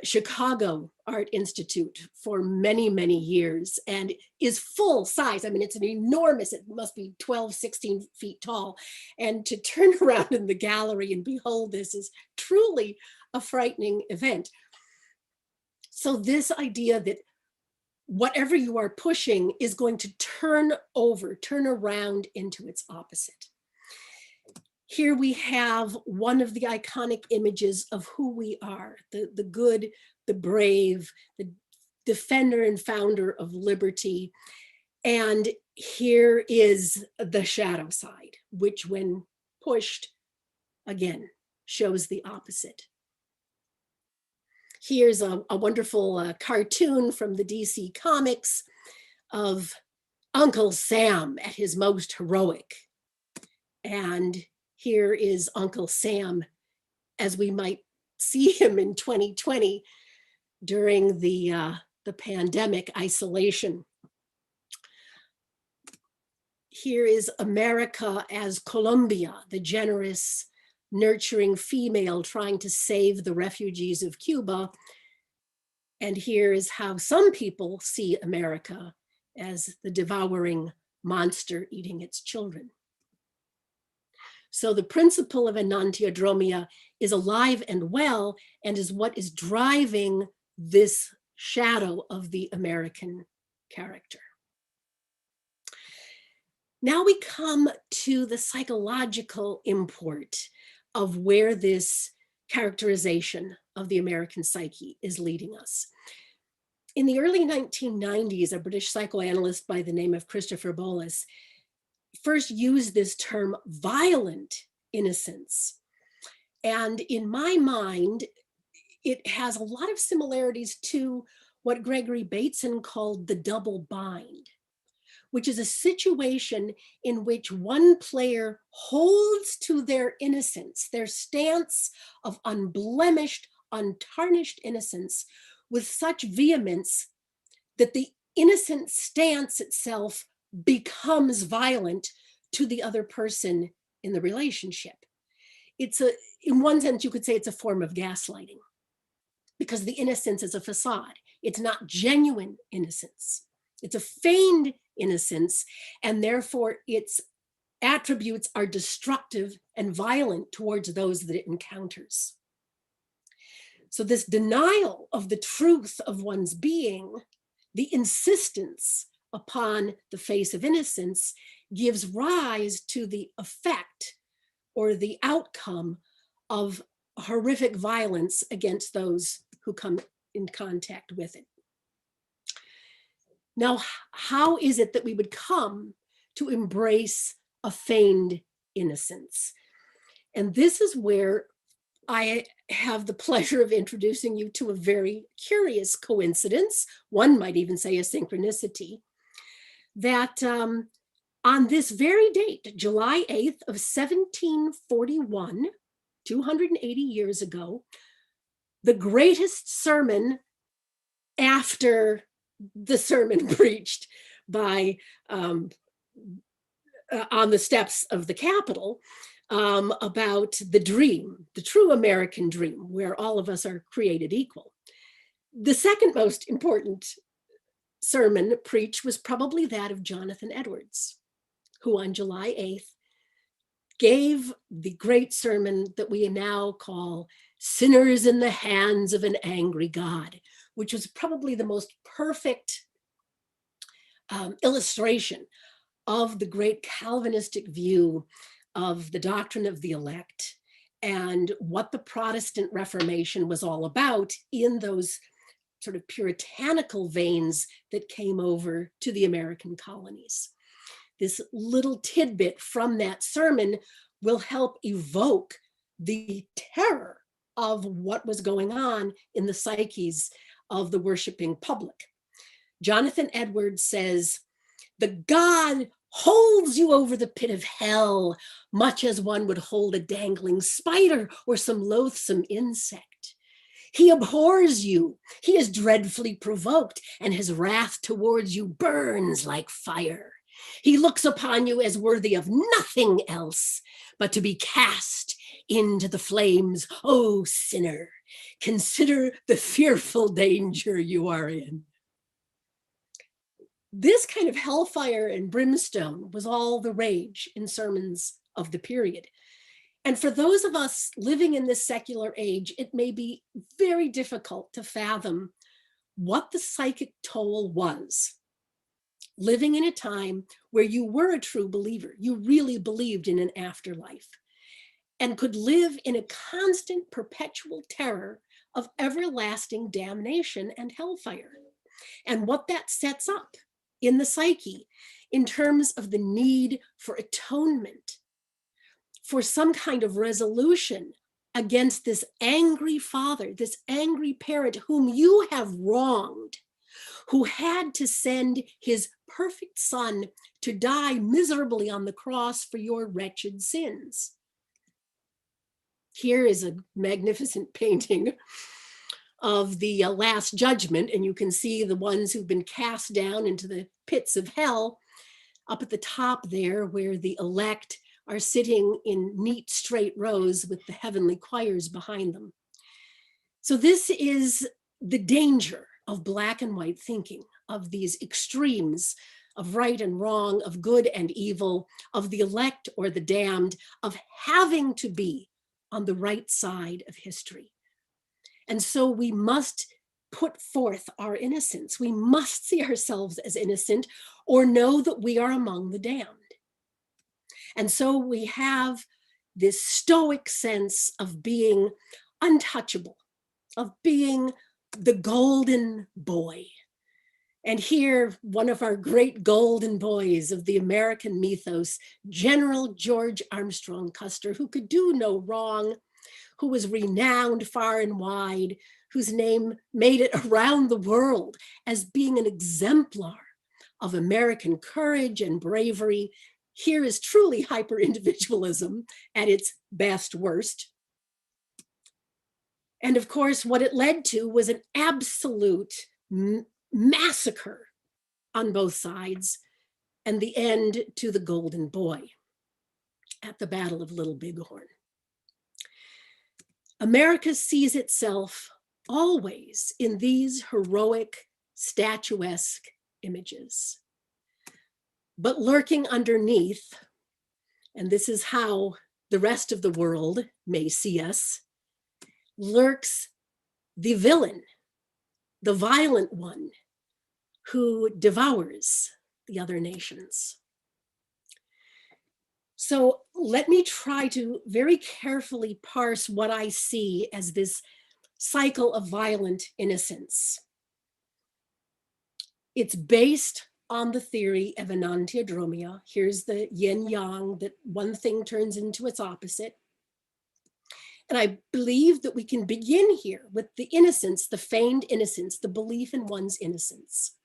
Chicago Art Institute for many, many years and is full size. I mean, it's an enormous, it must be 12, 16 feet tall. And to turn around in the gallery and behold this is truly a frightening event. So this idea that whatever you are pushing is going to turn around into its opposite. Here we have one of the iconic images of who we are, the good, the brave, the defender and founder of liberty. And here is the shadow side, which when pushed, again, shows the opposite. Here's a wonderful cartoon from the DC Comics of Uncle Sam at his most heroic. And here is Uncle Sam as we might see him in 2020 during the pandemic isolation. Here is America as Colombia, the generous, nurturing female trying to save the refugees of Cuba. And here is how some people see America as the devouring monster eating its children. So the principle of enantiodromia is alive and well, and is what is driving this shadow of the American character. Now we come to the psychological import of where this characterization of the American psyche is leading us. In the early 1990s, a British psychoanalyst by the name of Christopher Bollas first used this term violent innocence. And in my mind, it has a lot of similarities to what Gregory Bateson called the double bind, which is a situation in which one player holds to their innocence, their stance of unblemished, untarnished innocence with such vehemence that the innocent stance itself becomes violent to the other person in the relationship. In one sense, you could say it's a form of gaslighting, because the innocence is a facade. It's not genuine innocence. It's a feigned innocence, and therefore its attributes are destructive and violent towards those that it encounters. So this denial of the truth of one's being, the insistence upon the face of innocence, gives rise to the effect or the outcome of horrific violence against those who come in contact with it. Now, how is it that we would come to embrace a feigned innocence? And this is where I have the pleasure of introducing you to a very curious coincidence, one might even say a synchronicity, that on this very date, July 8th of 1741, 280 years ago, the greatest sermon after the sermon preached by on the steps of the Capitol about the dream, the true American dream, where all of us are created equal. The second most important sermon preached was probably that of Jonathan Edwards, who on July 8th gave the great sermon that we now call Sinners in the Hands of an Angry God, which was probably the most perfect illustration of the great Calvinistic view of the doctrine of the elect and what the Protestant Reformation was all about in those sort of puritanical veins that came over to the American colonies. This little tidbit from that sermon will help evoke the terror of what was going on in the psyches of the worshiping public. Jonathan Edwards says, "The God holds you over the pit of hell, much as one would hold a dangling spider or some loathsome insect. He abhors you, he is dreadfully provoked, and his wrath towards you burns like fire. He looks upon you as worthy of nothing else but to be cast into the flames. O sinner, consider the fearful danger you are in." This kind of hellfire and brimstone was all the rage in sermons of the period. And for those of us living in this secular age, it may be very difficult to fathom what the psychic toll was. Living in a time where you were a true believer, you really believed in an afterlife, and could live in a constant, perpetual terror of everlasting damnation and hellfire. And what that sets up in the psyche in terms of the need for atonement, for some kind of resolution against this angry father, this angry parent whom you have wronged, who had to send his perfect son to die miserably on the cross for your wretched sins. Here is a magnificent painting of the Last Judgment, and you can see the ones who've been cast down into the pits of hell up at the top there, where the elect are sitting in neat straight rows with the heavenly choirs behind them. So this is the danger of black and white thinking, of these extremes of right and wrong, of good and evil, of the elect or the damned, of having to be on the right side of history. And so we must put forth our innocence. We must see ourselves as innocent or know that we are among the damned. And so we have this stoic sense of being untouchable, of being the golden boy. And here, one of our great golden boys of the American mythos, General George Armstrong Custer, who could do no wrong, who was renowned far and wide, whose name made it around the world as being an exemplar of American courage and bravery. Here is truly hyper-individualism at its best worst. And of course, what it led to was an absolute massacre on both sides, and the end to the golden boy at the Battle of Little Bighorn. America sees itself always in these heroic, statuesque images. But lurking underneath, and this is how the rest of the world may see us, lurks the villain, the violent one who devours the other nations. So let me try to very carefully parse what I see as this cycle of violent innocence. It's based on the theory of enantiodromia. Here's the yin yang, that one thing turns into its opposite. And I believe that we can begin here with the innocence, the feigned innocence, the belief in one's innocence.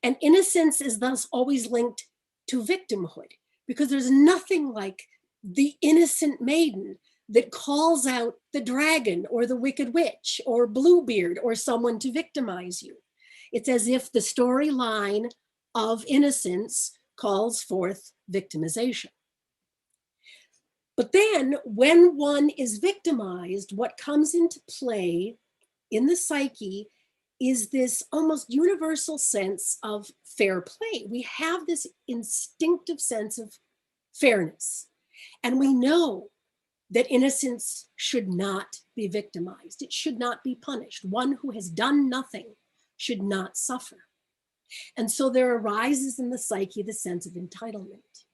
And innocence is thus always linked to victimhood, because there's nothing like the innocent maiden that calls out the dragon or the wicked witch or Bluebeard or someone to victimize you. It's as if the storyline of innocence calls forth victimization. But then when one is victimized, what comes into play in the psyche is this almost universal sense of fair play. We have this instinctive sense of fairness, and we know that innocence should not be victimized. It should not be punished. One who has done nothing should not suffer. And so there arises in the psyche the sense of entitlement.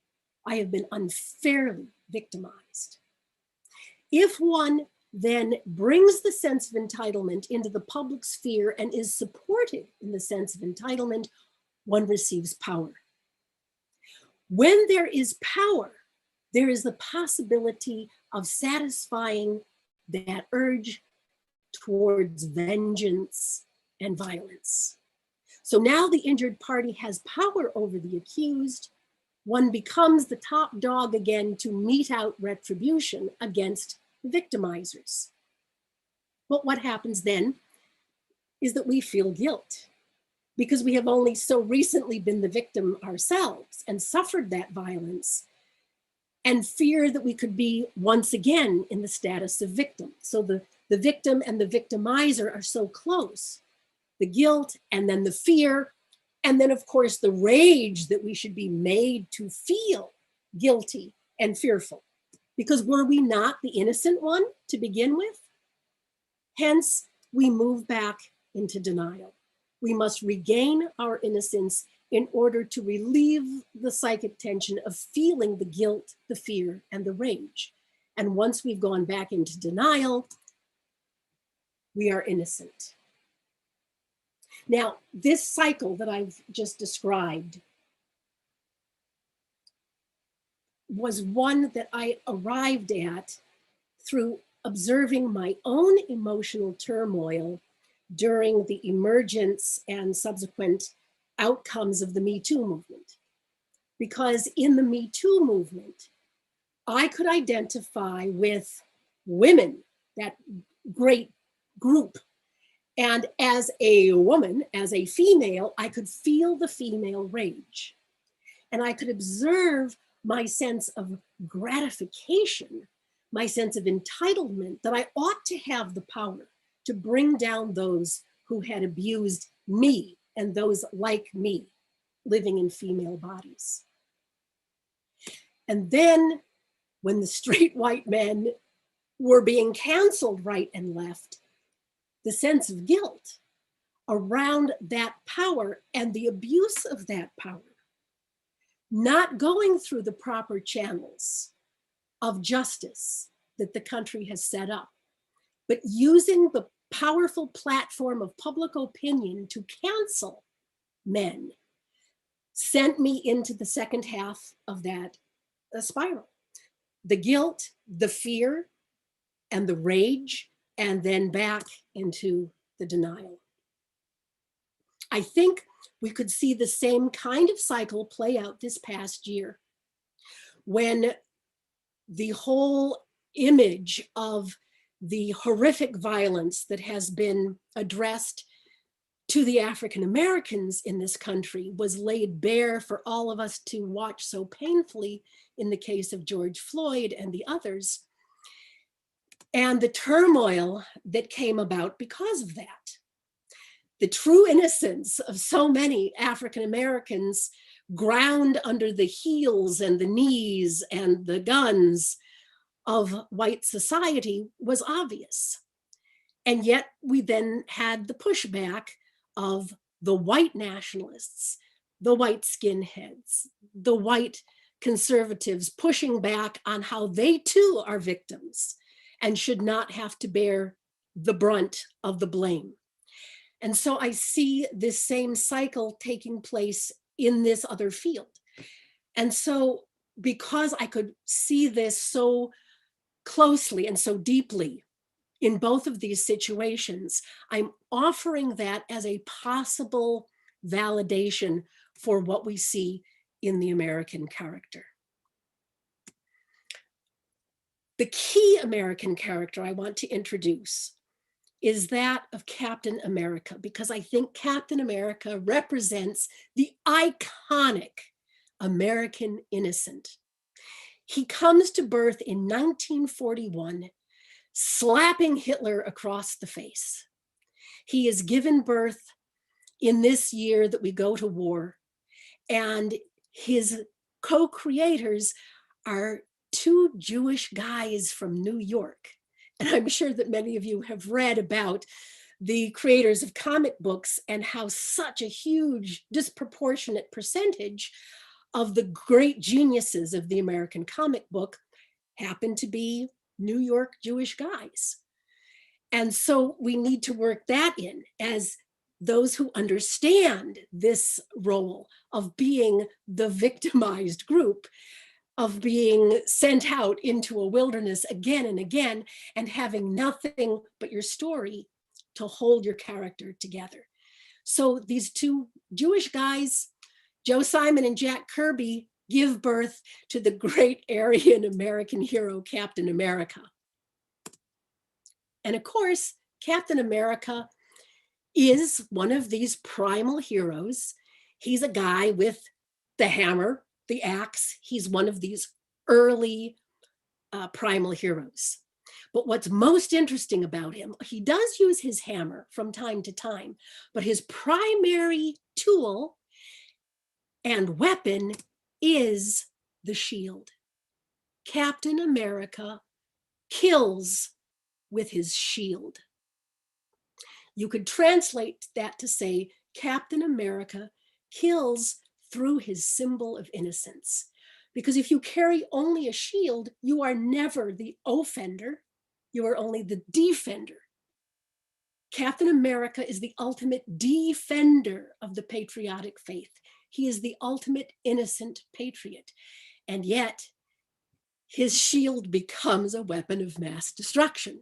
I have been unfairly victimized. If one then brings the sense of entitlement into the public sphere and is supported in the sense of entitlement, one receives power. When there is power, there is the possibility of satisfying that urge towards vengeance and violence. So now the injured party has power over the accused. One becomes the top dog again to mete out retribution against victimizers. But what happens then is that we feel guilt, because we have only so recently been the victim ourselves and suffered that violence, and fear that we could be once again in the status of victim. So the victim and the victimizer are so close. The guilt, and then the fear, and then of course the rage that we should be made to feel guilty and fearful. Because were we not the innocent one to begin with? Hence, we move back into denial. We must regain our innocence in order to relieve the psychic tension of feeling the guilt, the fear, and the rage. And once we've gone back into denial, we are innocent. Now, this cycle that I've just described was one that I arrived at through observing my own emotional turmoil during the emergence and subsequent outcomes of the Me Too movement. Because in the Me Too movement, I could identify with women, that great group. And as a woman, as a female, I could feel the female rage. And I could observe my sense of gratification, my sense of entitlement, that I ought to have the power to bring down those who had abused me and those like me living in female bodies. And then when the straight white men were being canceled right and left, the sense of guilt around that power and the abuse of that power, not going through the proper channels of justice that the country has set up, but using the powerful platform of public opinion to cancel men, sent me into the second half of that spiral. The guilt, the fear, and the rage, and then back into the denial. I think we could see the same kind of cycle play out this past year, when the whole image of the horrific violence that has been addressed to the African Americans in this country was laid bare for all of us to watch so painfully in the case of George Floyd and the others, and the turmoil that came about because of that. The true innocence of so many African Americans ground under the heels and the knees and the guns of white society was obvious. And yet we then had the pushback of the white nationalists, the white skinheads, the white conservatives pushing back on how they too are victims and should not have to bear the brunt of the blame. And so I see this same cycle taking place in this other field. And so because I could see this so closely and so deeply in both of these situations, I'm offering that as a possible validation for what we see in the American character. The key American character I want to introduce is that of Captain America, because I think Captain America represents the iconic American innocent. He comes to birth in 1941, slapping Hitler across the face. He is given birth in this year that we go to war, and his co-creators are two Jewish guys from New York. And I'm sure that many of you have read about the creators of comic books and how such a huge disproportionate percentage of the great geniuses of the American comic book happen to be New York Jewish guys. And so we need to work that in as those who understand this role of being the victimized group, of being sent out into a wilderness again and again and having nothing but your story to hold your character together. So these two Jewish guys, Joe Simon and Jack Kirby, give birth to the great Aryan American hero, Captain America. And of course, Captain America is one of these primal heroes. He's a guy with the hammer, the axe. He's one of these early primal heroes. But what's most interesting about him, he does use his hammer from time to time, but his primary tool and weapon is the shield. Captain America kills with his shield. You could translate that to say Captain America kills through his symbol of innocence. Because if you carry only a shield, you are never the offender, you are only the defender. Captain America is the ultimate defender of the patriotic faith. He is the ultimate innocent patriot. And yet, his shield becomes a weapon of mass destruction,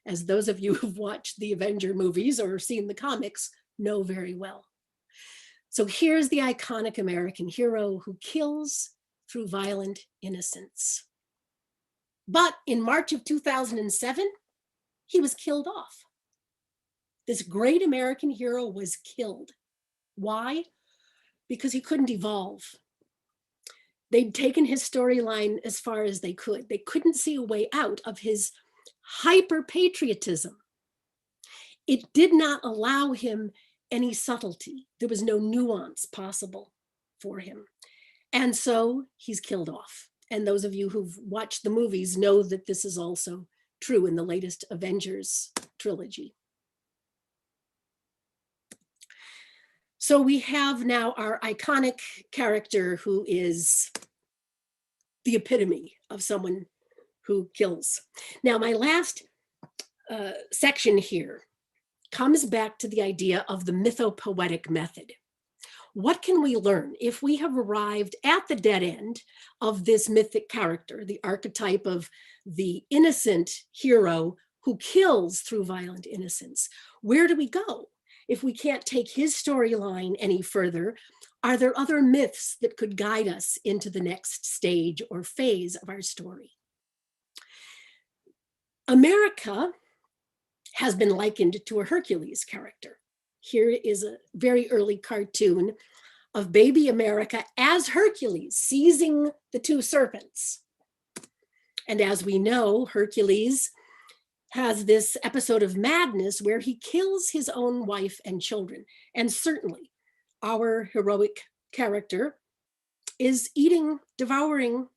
as those of you who've watched the Avenger movies or seen the comics know very well. So here's the iconic American hero who kills through violent innocence. But in March of 2007, he was killed off. This great American hero was killed. Why? Because he couldn't evolve. They'd taken his storyline as far as they could. They couldn't see a way out of his hyper-patriotism. It did not allow him any subtlety. There was no nuance possible for him. And so he's killed off. And those of you who've watched the movies know that this is also true in the latest Avengers trilogy. So we have now our iconic character who is the epitome of someone who kills. Now, my last section here comes back to the idea of the mythopoetic method. What can we learn if we have arrived at the dead end of this mythic character, the archetype of the innocent hero who kills through violent innocence? Where do we go? If we can't take his storyline any further, are there other myths that could guide us into the next stage or phase of our story? America has been likened to a Hercules character. Here is a very early cartoon of baby America as Hercules seizing the two serpents. And as we know, Hercules has this episode of madness where he kills his own wife and children. And certainly our heroic character is devouring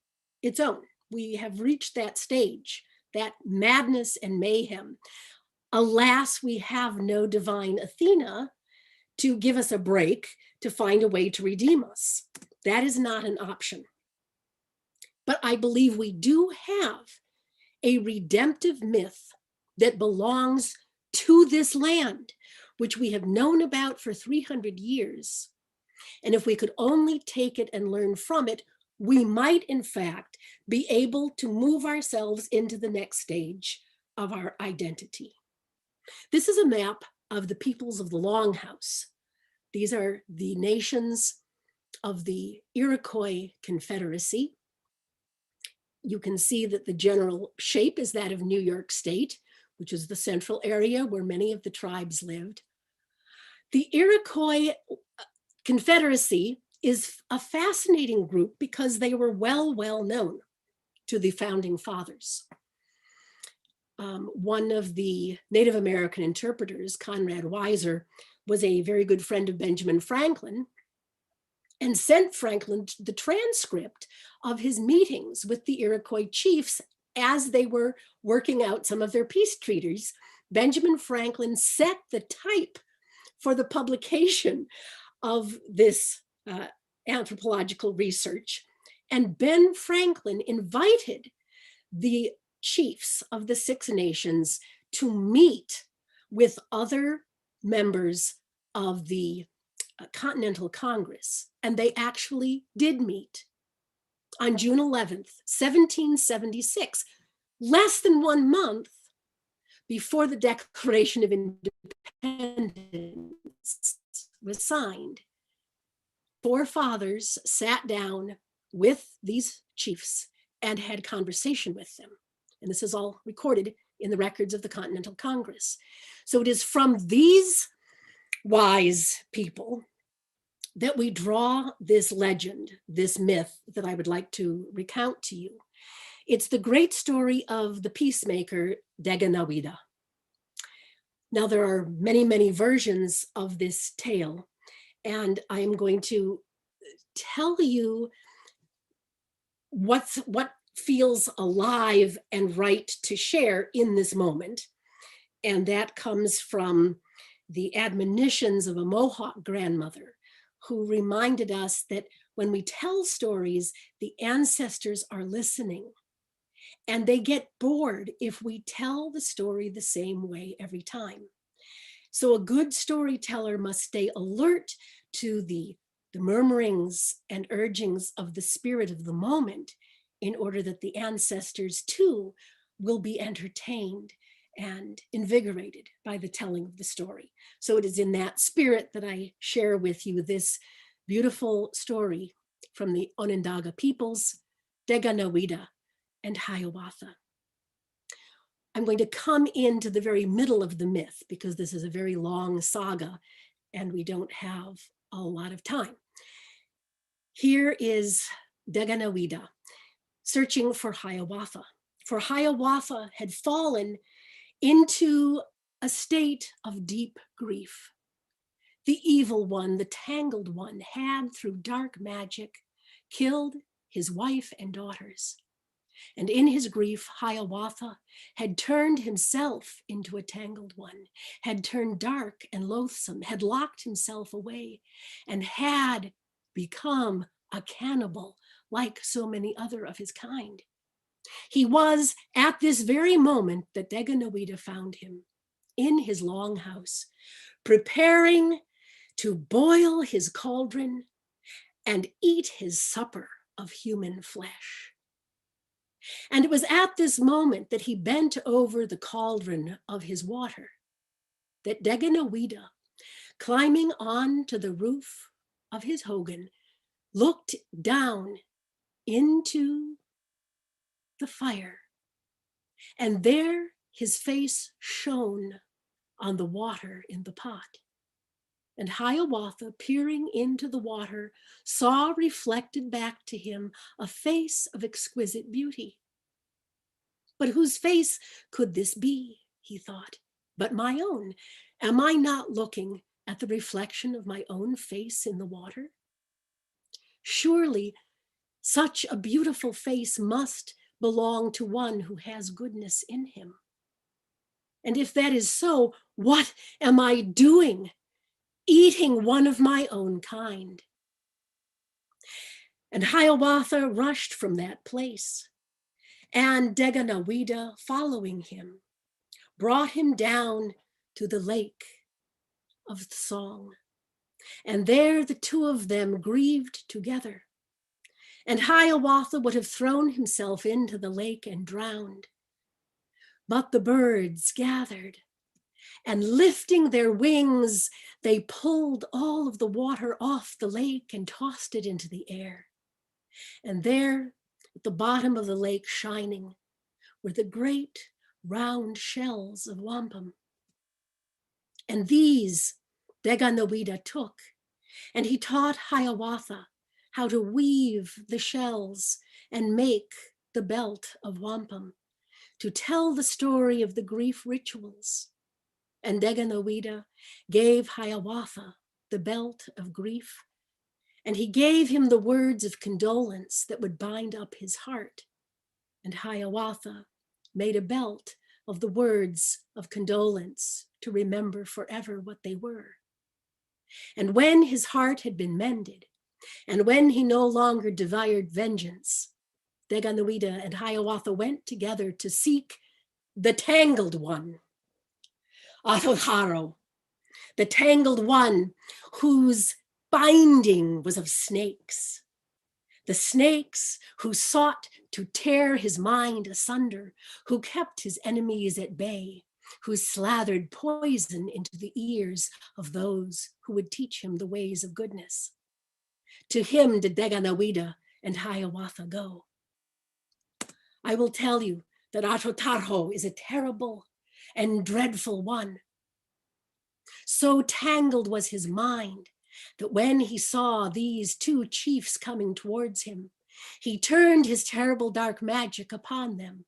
its own. We have reached that stage, that madness and mayhem. Alas, we have no divine Athena to give us a break, to find a way to redeem us. That is not an option. But I believe we do have a redemptive myth that belongs to this land, which we have known about for 300 years. And if we could only take it and learn from it, we might, in fact, be able to move ourselves into the next stage of our identity. This is a map of the peoples of the Longhouse. These are the nations of the Iroquois Confederacy. You can see that the general shape is that of New York State, which is the central area where many of the tribes lived. The Iroquois Confederacy is a fascinating group because they were well known to the founding fathers. One of the Native American interpreters, Conrad Weiser, was a very good friend of Benjamin Franklin and sent Franklin the transcript of his meetings with the Iroquois chiefs as they were working out some of their peace treaties. Benjamin Franklin set the type for the publication of this anthropological research. And Ben Franklin invited the chiefs of the Six Nations to meet with other members of the Continental Congress. And they actually did meet on June 11th, 1776, less than 1 month before the Declaration of Independence was signed. Four fathers sat down with these chiefs and had conversation with them. And this is all recorded in the records of the Continental Congress. So it is from these wise people that we draw this legend, this myth that I would like to recount to you. It's the great story of the Peacemaker, Daganawida. Now, there are many versions of this tale, and I'm going to tell you what feels alive and right to share in this moment. And that comes from the admonitions of a Mohawk grandmother who reminded us that when we tell stories, the ancestors are listening. And they get bored if we tell the story the same way every time. So a good storyteller must stay alert to the murmurings and urgings of the spirit of the moment in order that the ancestors too will be entertained and invigorated by the telling of the story. So it is in that spirit that I share with you this beautiful story from the Onondaga peoples, Daganawida and Hiawatha. I'm going to come into the very middle of the myth because this is a very long saga and we don't have a lot of time. Here is Daganawida searching for Hiawatha. For Hiawatha had fallen into a state of deep grief. The evil one, the tangled one, had through dark magic killed his wife and daughters. And in his grief, Hiawatha had turned himself into a tangled one, had turned dark and loathsome, had locked himself away, and had become a cannibal like so many other of his kind. He was at this very moment that Daganawida found him in his longhouse, preparing to boil his cauldron and eat his supper of human flesh. And it was at this moment that he bent over the cauldron of his water, that Daganawida, climbing on to the roof of his hogan, looked down into the fire. And there his face shone on the water in the pot. And Hiawatha, peering into the water, saw reflected back to him a face of exquisite beauty. But whose face could this be, he thought, but my own? Am I not looking at the reflection of my own face in the water? Surely such a beautiful face must belong to one who has goodness in him. And if that is so, what am I doing? Eating one of my own kind. And Hiawatha rushed from that place, and Daganawida, following him, brought him down to the lake of song. And there the two of them grieved together. And Hiawatha would have thrown himself into the lake and drowned. But the birds gathered, and lifting their wings, they pulled all of the water off the lake and tossed it into the air. And there, at the bottom of the lake shining, were the great round shells of wampum. And these Daganawida took, and he taught Hiawatha how to weave the shells and make the belt of wampum, to tell the story of the grief rituals. And Daganawida gave Hiawatha the belt of grief, and he gave him the words of condolence that would bind up his heart. And Hiawatha made a belt of the words of condolence to remember forever what they were. And when his heart had been mended, and when he no longer desired vengeance, Daganawida and Hiawatha went together to seek the tangled one, Atotaro, the tangled one whose binding was of snakes, the snakes who sought to tear his mind asunder, who kept his enemies at bay, who slathered poison into the ears of those who would teach him the ways of goodness. To him did Daganawida and Hiawatha go. I will tell you that Atotaro is a terrible and dreadful one. So tangled was his mind that when he saw these two chiefs coming towards him, he turned his terrible dark magic upon them.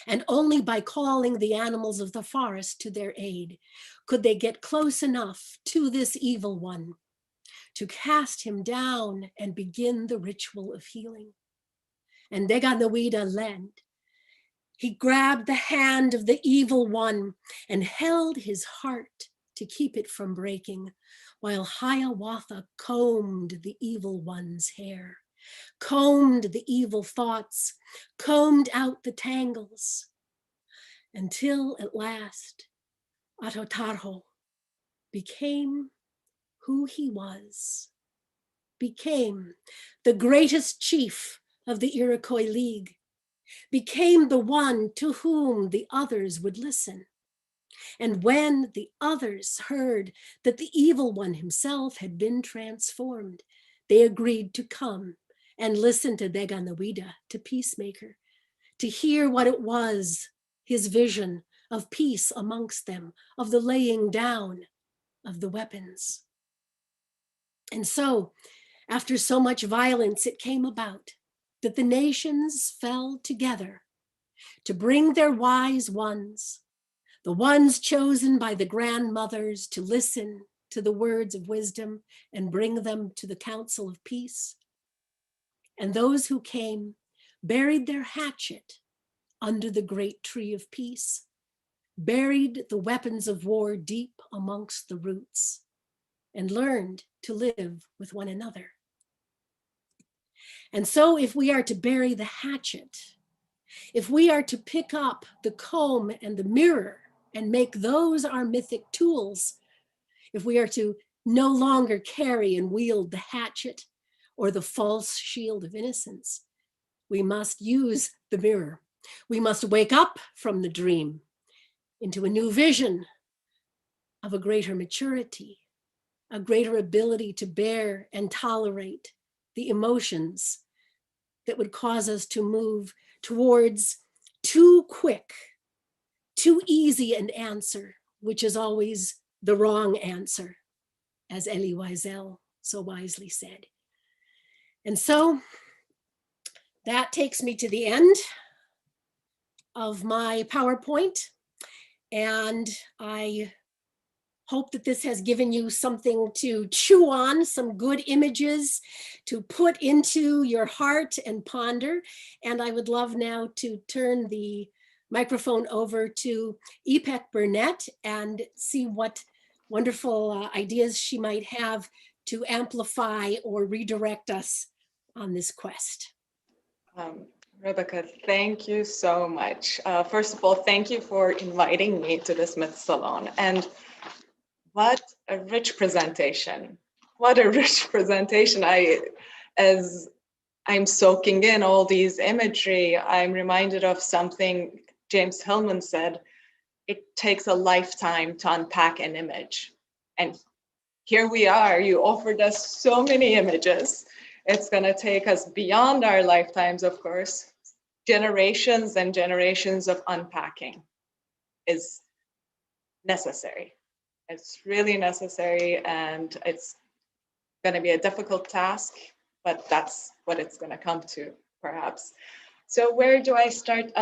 And only by calling the animals of the forest to their aid could they get close enough to this evil one to cast him down and begin the ritual of healing. And Daganawida led. He grabbed the hand of the evil one and held his heart to keep it from breaking, while Hiawatha combed the evil one's hair, combed the evil thoughts, combed out the tangles, until at last Atotaro became who he was, became the greatest chief of the Iroquois League, became the one to whom the others would listen. And when the others heard that the evil one himself had been transformed, they agreed to come and listen to Daganawida, to Peacemaker, to hear what it was, his vision of peace amongst them, of the laying down of the weapons. And so, after so much violence, it came about that the nations fell together to bring their wise ones, the ones chosen by the grandmothers to listen to the words of wisdom and bring them to the council of peace. And those who came buried their hatchet under the great tree of peace, buried the weapons of war deep amongst the roots, and learned to live with one another. And so if we are to bury the hatchet, if we are to pick up the comb and the mirror and make those our mythic tools, if we are to no longer carry and wield the hatchet or the false shield of innocence, we must use the mirror. We must wake up from the dream into a new vision of a greater maturity, a greater ability to bear and tolerate the emotions that would cause us to move towards too quick, too easy an answer, which is always the wrong answer, as Elie Wiesel so wisely said. And so that takes me to the end of my PowerPoint. And I hope that this has given you something to chew on, some good images to put into your heart and ponder. And I would love now to turn the microphone over to Ipek Burnett and see what wonderful ideas she might have to amplify or redirect us on this quest. Rebecca, thank you so much. First of all, thank you for inviting me to this Myth Salon. And what a rich presentation. What a rich presentation. As I'm soaking in all these imagery, I'm reminded of something James Hillman said. It takes a lifetime to unpack an image. And here we are, you offered us so many images. It's gonna take us beyond our lifetimes, of course. Generations and generations of unpacking is necessary. It's really necessary, and it's gonna be a difficult task, but that's what it's gonna come to, perhaps. So where do I start?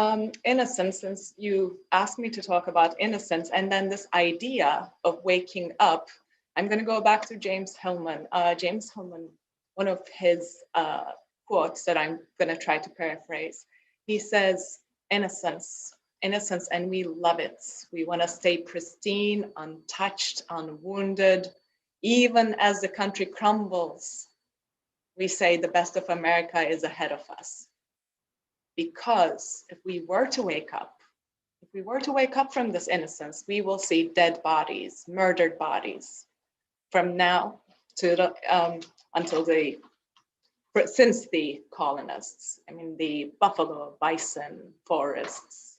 Innocence, since you asked me to talk about innocence, and then this idea of waking up. I'm gonna go back to James Hillman. James Hillman, one of his quotes that I'm gonna try to paraphrase. He says, innocence, and we love it. We wanna stay pristine, untouched, unwounded. Even as the country crumbles, we say the best of America is ahead of us. Because if we were to wake up from this innocence, we will see dead bodies, murdered bodies, from now to the, since the colonists. I mean, the buffalo, bison, forests,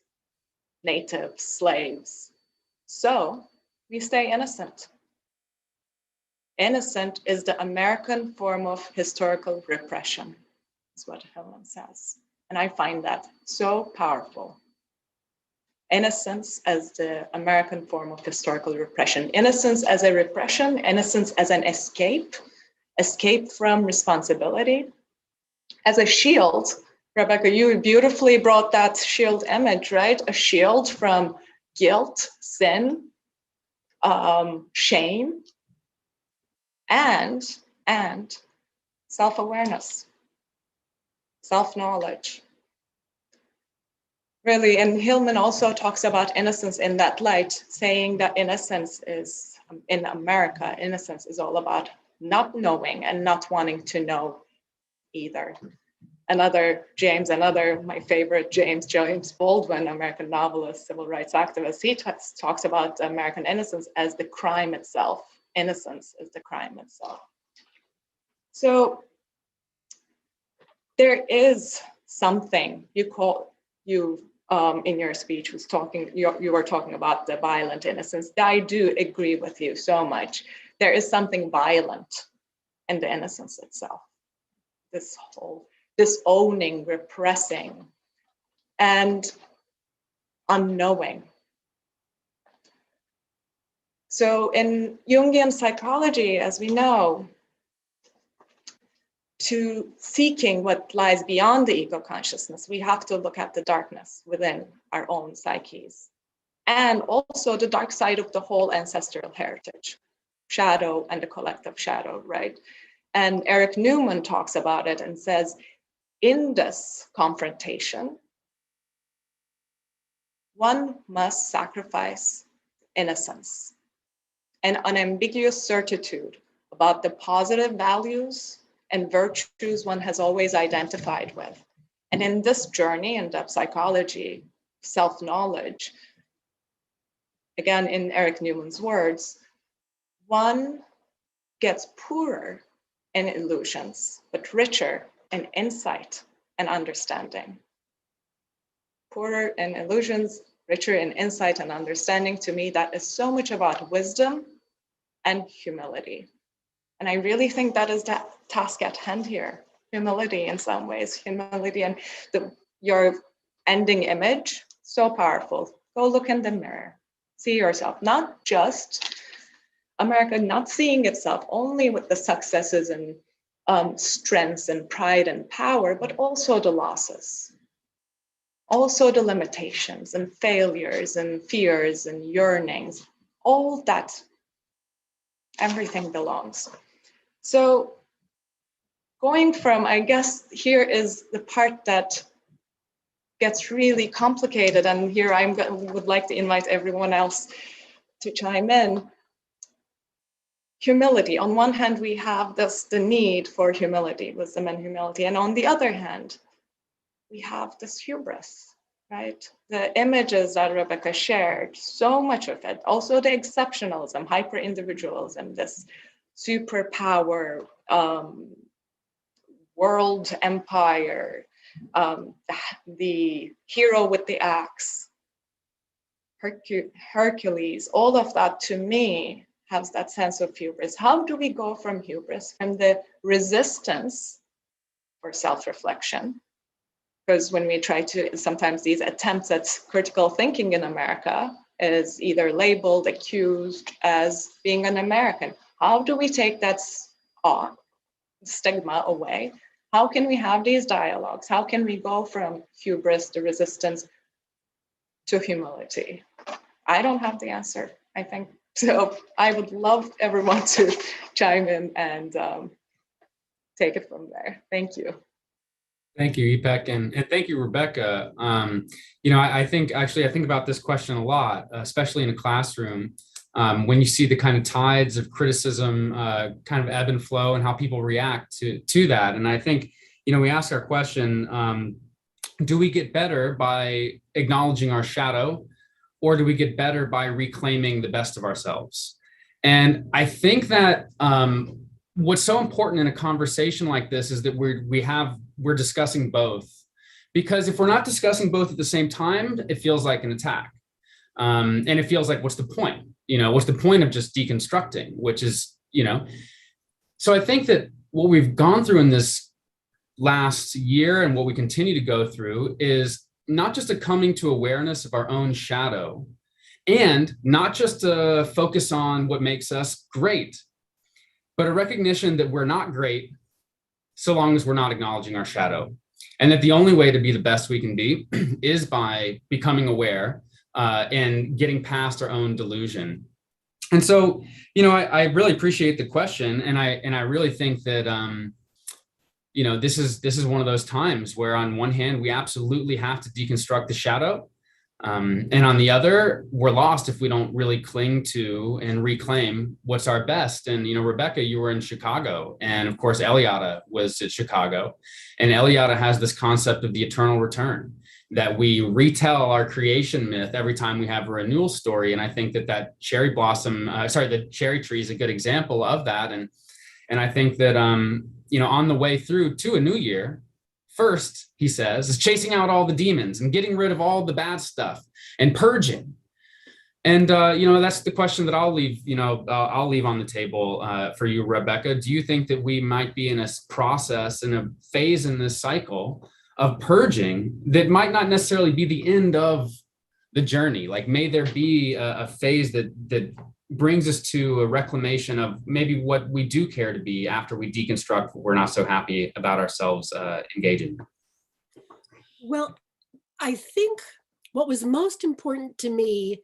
native slaves. So we stay innocent. Innocent is the American form of historical repression, is what Helen says. And I find that so powerful. Innocence as the American form of historical repression. Innocence as a repression, innocence as an escape from responsibility, as a shield. Rebecca, you beautifully brought that shield image, right? A shield from guilt, sin, shame, and self-awareness, self-knowledge. Really, and Hillman also talks about innocence in that light, saying that innocence is, in America, innocence is all about not knowing and not wanting to know either. My favorite James Baldwin, American novelist, civil rights activist, he talks about American innocence as the crime itself. Innocence is the crime itself. So there is something you in your speech was talking, you were talking about the violent innocence. I do agree with you so much. There is something violent in the innocence itself. This owning, repressing, and unknowing. So in Jungian psychology, as we know, to seeking what lies beyond the ego consciousness, we have to look at the darkness within our own psyches, and also the dark side of the whole ancestral heritage, shadow and the collective shadow, right? And Eric Newman talks about it and says, in this confrontation, one must sacrifice innocence, an unambiguous certitude about the positive values and virtues one has always identified with. And in this journey in depth psychology, self-knowledge, again, in Eric Newman's words, one gets poorer in illusions, but richer in insight and understanding. Poorer in illusions, richer in insight and understanding. To me, that is so much about wisdom and humility. And I really think that is the task at hand here. Humility in some ways, humility, and your ending image, so powerful. Go look in the mirror, see yourself, not just America, not seeing itself only with the successes and strengths and pride and power, but also the losses, also the limitations and failures and fears and yearnings, all that, everything belongs. So going from, I guess here is the part that gets really complicated, and here would like to invite everyone else to chime in. Humility. On one hand, we have the need for humility, wisdom and humility. And on the other hand, we have this hubris, right? The images that Rebecca shared, so much of it, also the exceptionalism, hyper-individualism, this superpower, world empire, the hero with the axe, Hercules, all of that to me has that sense of hubris. How do we go from hubris, from the resistance for self-reflection? Because when we try to, sometimes these attempts at critical thinking in America is either labeled, accused as being an American. How do we take that stigma away? How can we have these dialogues? How can we go from hubris, the resistance, to humility? I don't have the answer, I think. So I would love everyone to chime in and take it from there. Thank you. Thank you, Ipek, and thank you, Rebecca. I think about this question a lot, especially in a classroom, when you see the kind of tides of criticism kind of ebb and flow and how people react to that. And I think, we ask our question, do we get better by acknowledging our shadow, or do we get better by reclaiming the best of ourselves? And I think that what's so important in a conversation like this is that we're discussing both, because if we're not discussing both at the same time, it feels like an attack. And it feels like, what's the point? What's the point of just deconstructing, which is, so I think that what we've gone through in this last year and what we continue to go through is not just a coming to awareness of our own shadow, and not just a focus on what makes us great, but a recognition that we're not great so long as we're not acknowledging our shadow. And that the only way to be the best we can be is by becoming aware and getting past our own delusion. And so, I really appreciate the question. And I really think that, this is one of those times where on one hand, we absolutely have to deconstruct the shadow. And on the other, we're lost if we don't really cling to and reclaim what's our best. And, Rebecca, you were in Chicago, and of course, Eliade was at Chicago. And Eliade has this concept of the eternal return, that we retell our creation myth every time we have a renewal story. And I think that cherry the cherry tree is a good example of that. And I think that, on the way through to a new year, first, he says, is chasing out all the demons and getting rid of all the bad stuff and purging. And, that's the question that I'll leave on the table for you, Rebecca. Do you think that we might be in a process, in a phase in this cycle of purging that might not necessarily be the end of the journey? Like, may there be a phase that brings us to a reclamation of maybe what we do care to be after we deconstruct what we're not so happy about ourselves engaging? Well, I think what was most important to me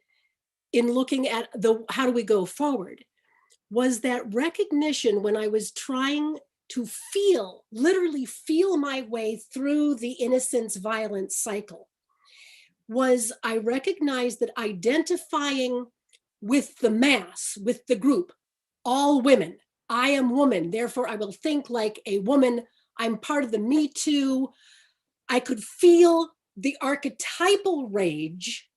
in looking at how do we go forward was that recognition when I was trying to literally feel my way through the innocence violence cycle, was I recognized that identifying with the mass, with the group, all women, I am woman, therefore I will think like a woman, I'm part of the Me Too. I could feel the archetypal rage,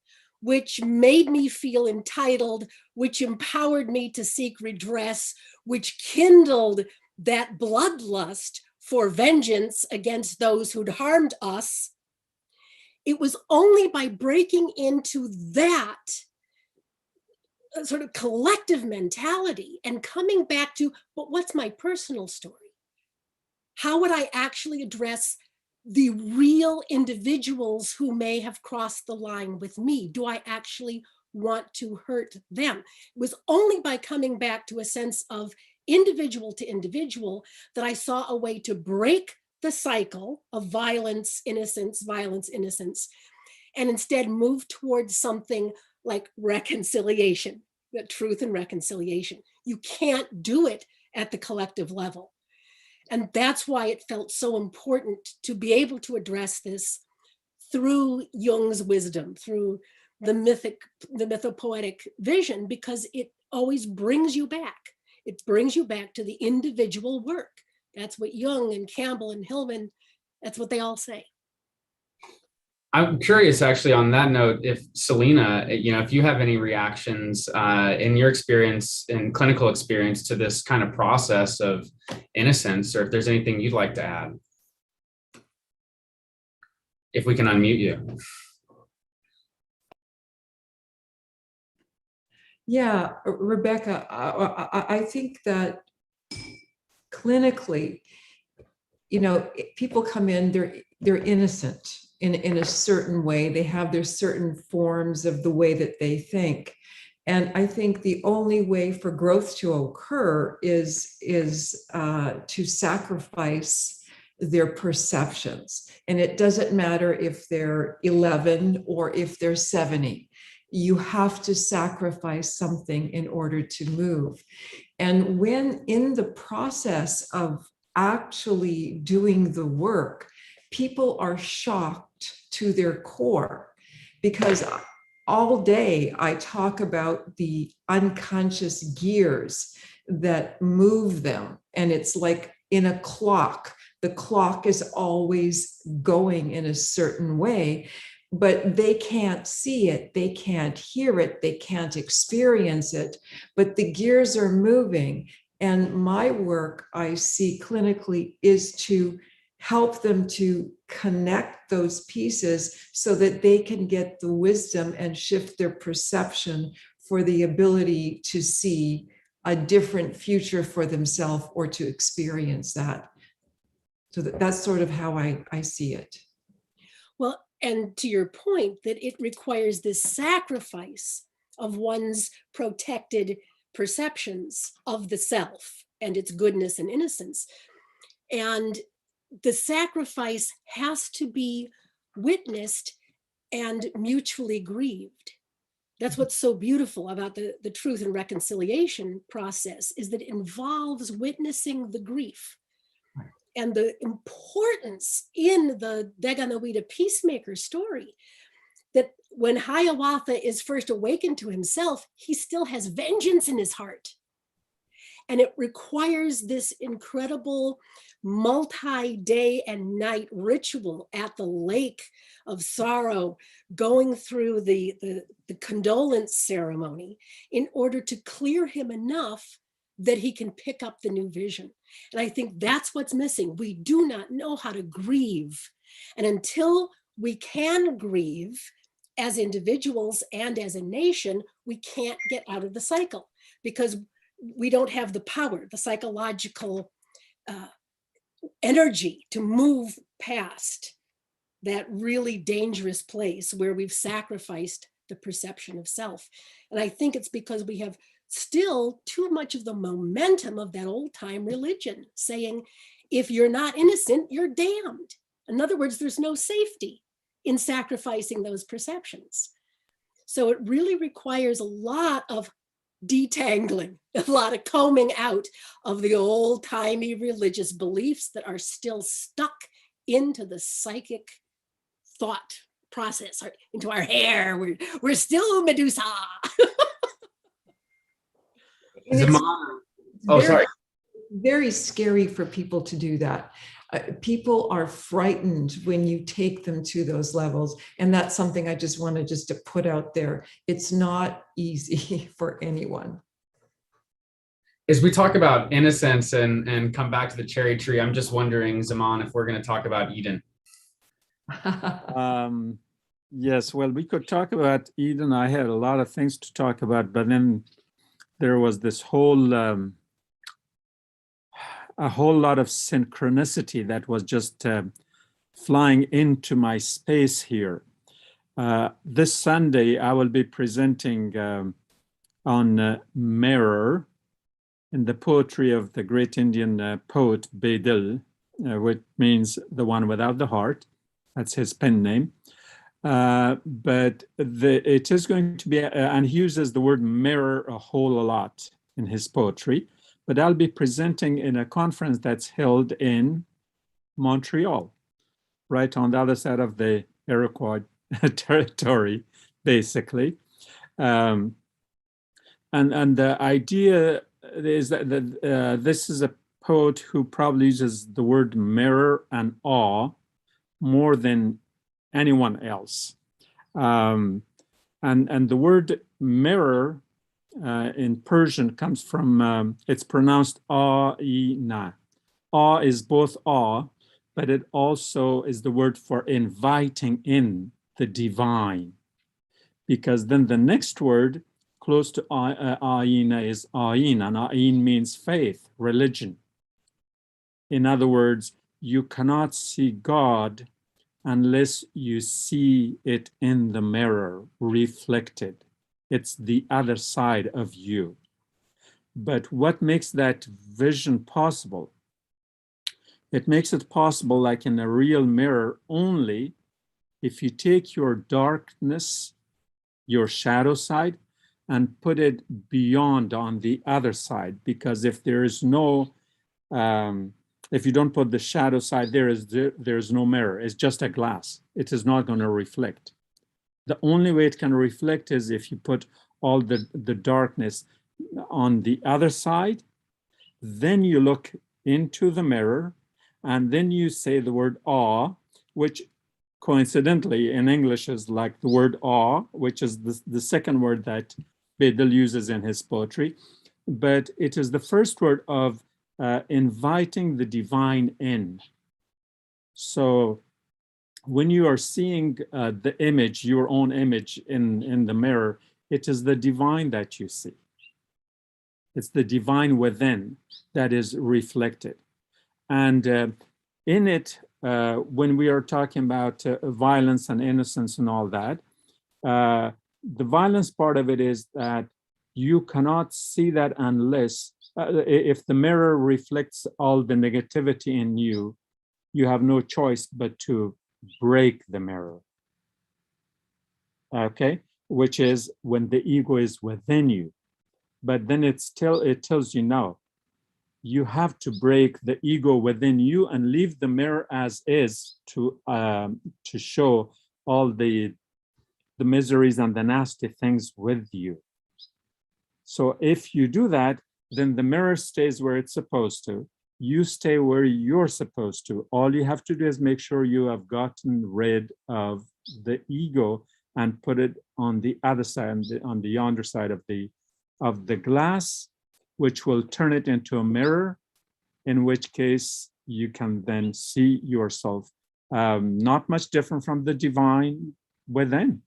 which made me feel entitled, which empowered me to seek redress, which kindled that bloodlust for vengeance against those who'd harmed us. It was only by breaking into that sort of collective mentality and coming back to, but what's my personal story? How would I actually address the real individuals who may have crossed the line with me? Do I actually want to hurt them? It was only by coming back to a sense of individual to individual that I saw a way to break the cycle of violence, innocence, and instead move towards something like reconciliation, the truth and reconciliation. You can't do it at the collective level. And that's why it felt so important to be able to address this through Jung's wisdom, through the mythopoetic vision, because it always brings you back. It brings you back to the individual work. That's what Jung and Campbell and Hillman, that's what they all say. I'm curious, actually, on that note, if Selena, if you have any reactions in your experience, in clinical experience, to this kind of process of innocence, or if there's anything you'd like to add, if we can unmute you. Yeah, Rebecca, I think that clinically, people come in, they're innocent in a certain way. They have their certain forms of the way that they think. And I think the only way for growth to occur is to sacrifice their perceptions. And it doesn't matter if they're 11 or if they're 70. You have to sacrifice something in order to move. And when in the process of actually doing the work, people are shocked to their core, because all day I talk about the unconscious gears that move them. And it's like in a clock. The clock is always going in a certain way, but they can't see it, they can't hear it, they can't experience it, but the gears are moving. And my work, I see clinically, is to help them to connect those pieces so that they can get the wisdom and shift their perception for the ability to see a different future for themselves or to experience that. So that's sort of how I see it. Well, and to your point, that it requires this sacrifice of one's protected perceptions of the self and its goodness and innocence. And the sacrifice has to be witnessed and mutually grieved. That's what's so beautiful about the truth and reconciliation process, is that it involves witnessing the grief. And the importance in the Daganawida Peacemaker story, that when Hiawatha is first awakened to himself, he still has vengeance in his heart. And it requires this incredible multi-day and night ritual at the lake of sorrow, going through the condolence ceremony in order to clear him enough that he can pick up the new vision. And I think that's what's missing. We do not know how to grieve. And until we can grieve as individuals and as a nation, we can't get out of the cycle because we don't have the power, the psychological energy to move past that really dangerous place where we've sacrificed the perception of self. And I think it's because we have still too much of the momentum of that old time religion saying, if you're not innocent, you're damned. In other words, there's no safety in sacrificing those perceptions. So it really requires a lot of detangling, a lot of combing out of the old-timey religious beliefs that are still stuck into the psychic thought process, or into our hair. We're still Medusa. Sorry. Very scary for people to do that. People are frightened when you take them to those levels. And that's something I just wanted to put out there. It's not easy for anyone. As we talk about innocence and come back to the cherry tree, I'm just wondering, Zaman, if we're going to talk about Eden. Yes, well, we could talk about Eden. I had a lot of things to talk about, but then there was this whole a whole lot of synchronicity that was just flying into my space here. This Sunday, I will be presenting on mirror in the poetry of the great Indian poet Bedil, which means the one without the heart. That's his pen name. But it is going to be, and he uses the word mirror a whole lot in his poetry. But I'll be presenting in a conference that's held in Montreal, right on the other side of the Iroquois territory, basically. And the idea is that this is a poet who probably uses the word mirror and awe more than anyone else. And the word mirror in Persian comes from, it's pronounced aina. Awe is both awe, but it also is the word for inviting in the divine. Because then the next word close to aina is ain, and ain means faith, religion. In other words, you cannot see God unless you see it in the mirror, reflected. It's the other side of you. But what makes that vision possible? It makes it possible, like in a real mirror, only if you take your darkness, your shadow side, and put it beyond on the other side. Because if there is no, if you don't put the shadow side, there's no mirror. It's just a glass. It is not going to reflect. The only way it can reflect is if you put all the darkness on the other side, then you look into the mirror, and then you say the word awe, which coincidentally in English is like the word awe, which is the second word that Bedil uses in his poetry. But it is the first word of inviting the divine in. So when you are seeing the image, your own image in the mirror, it is the divine that you see. It's the divine within that is reflected. And in it, when we are talking about violence and innocence and all that, the violence part of it is that you cannot see that unless, if the mirror reflects all the negativity in you, you have no choice but to break the mirror, okay? Which is when the ego is within you. But then it tells you no, you have to break the ego within you and leave the mirror as is to show all the miseries and the nasty things with you. So if you do that, then the mirror stays where it's supposed to. You stay where you're supposed to. All you have to do is make sure you have gotten rid of the ego and put it on the other side, on the yonder side of the glass, which will turn it into a mirror, in which case you can then see yourself. Not much different from the divine within,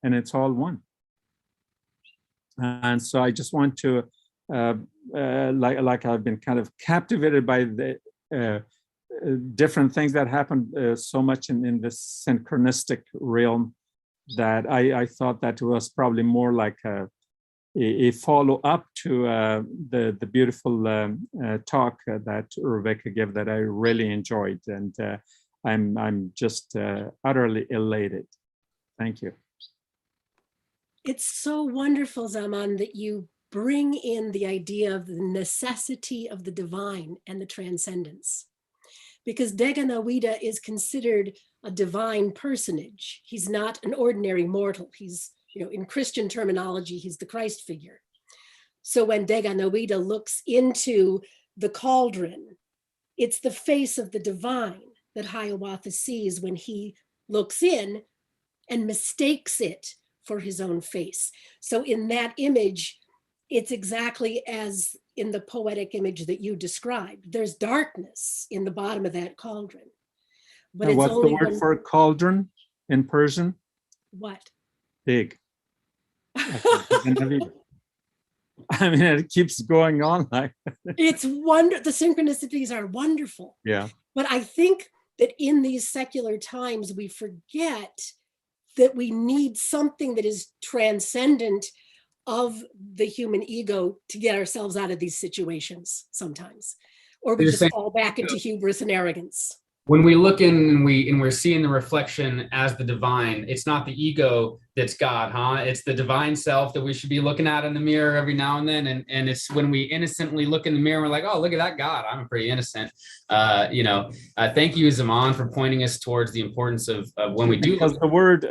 and it's all one. And so I just want to, like I've been kind of captivated by the different things that happen so much in this synchronistic realm, that I thought that was probably more like a follow-up to the beautiful talk that Rebecca gave, that I really enjoyed, and I'm just utterly elated. Thank you. It's so wonderful, Zaman, that you bring in the idea of the necessity of the divine and the transcendence, because Daganawida is considered a divine personage. He's not an ordinary mortal. He's, in Christian terminology, he's the Christ figure. So when Daganawida looks into the cauldron, it's the face of the divine that Hiawatha sees when he looks in and mistakes it for his own face. So in that image, it's exactly as in the poetic image that you described. There's darkness in the bottom of that cauldron. But it's what's only the word for cauldron in Persian? What? Big. I mean, it keeps going on like it's the synchronicities are wonderful. Yeah. But I think that in these secular times, we forget that we need something that is transcendent of the human ego to get ourselves out of these situations sometimes, or we just fall back into hubris and arrogance. When we look in and we're seeing the reflection as the divine, it's not the ego that's God, huh? It's the divine self that we should be looking at in the mirror every now and then. And it's when we innocently look in the mirror, we're like, oh, look at that God. I'm pretty innocent. Thank you, Zaman, for pointing us towards the importance of when we do. Because the word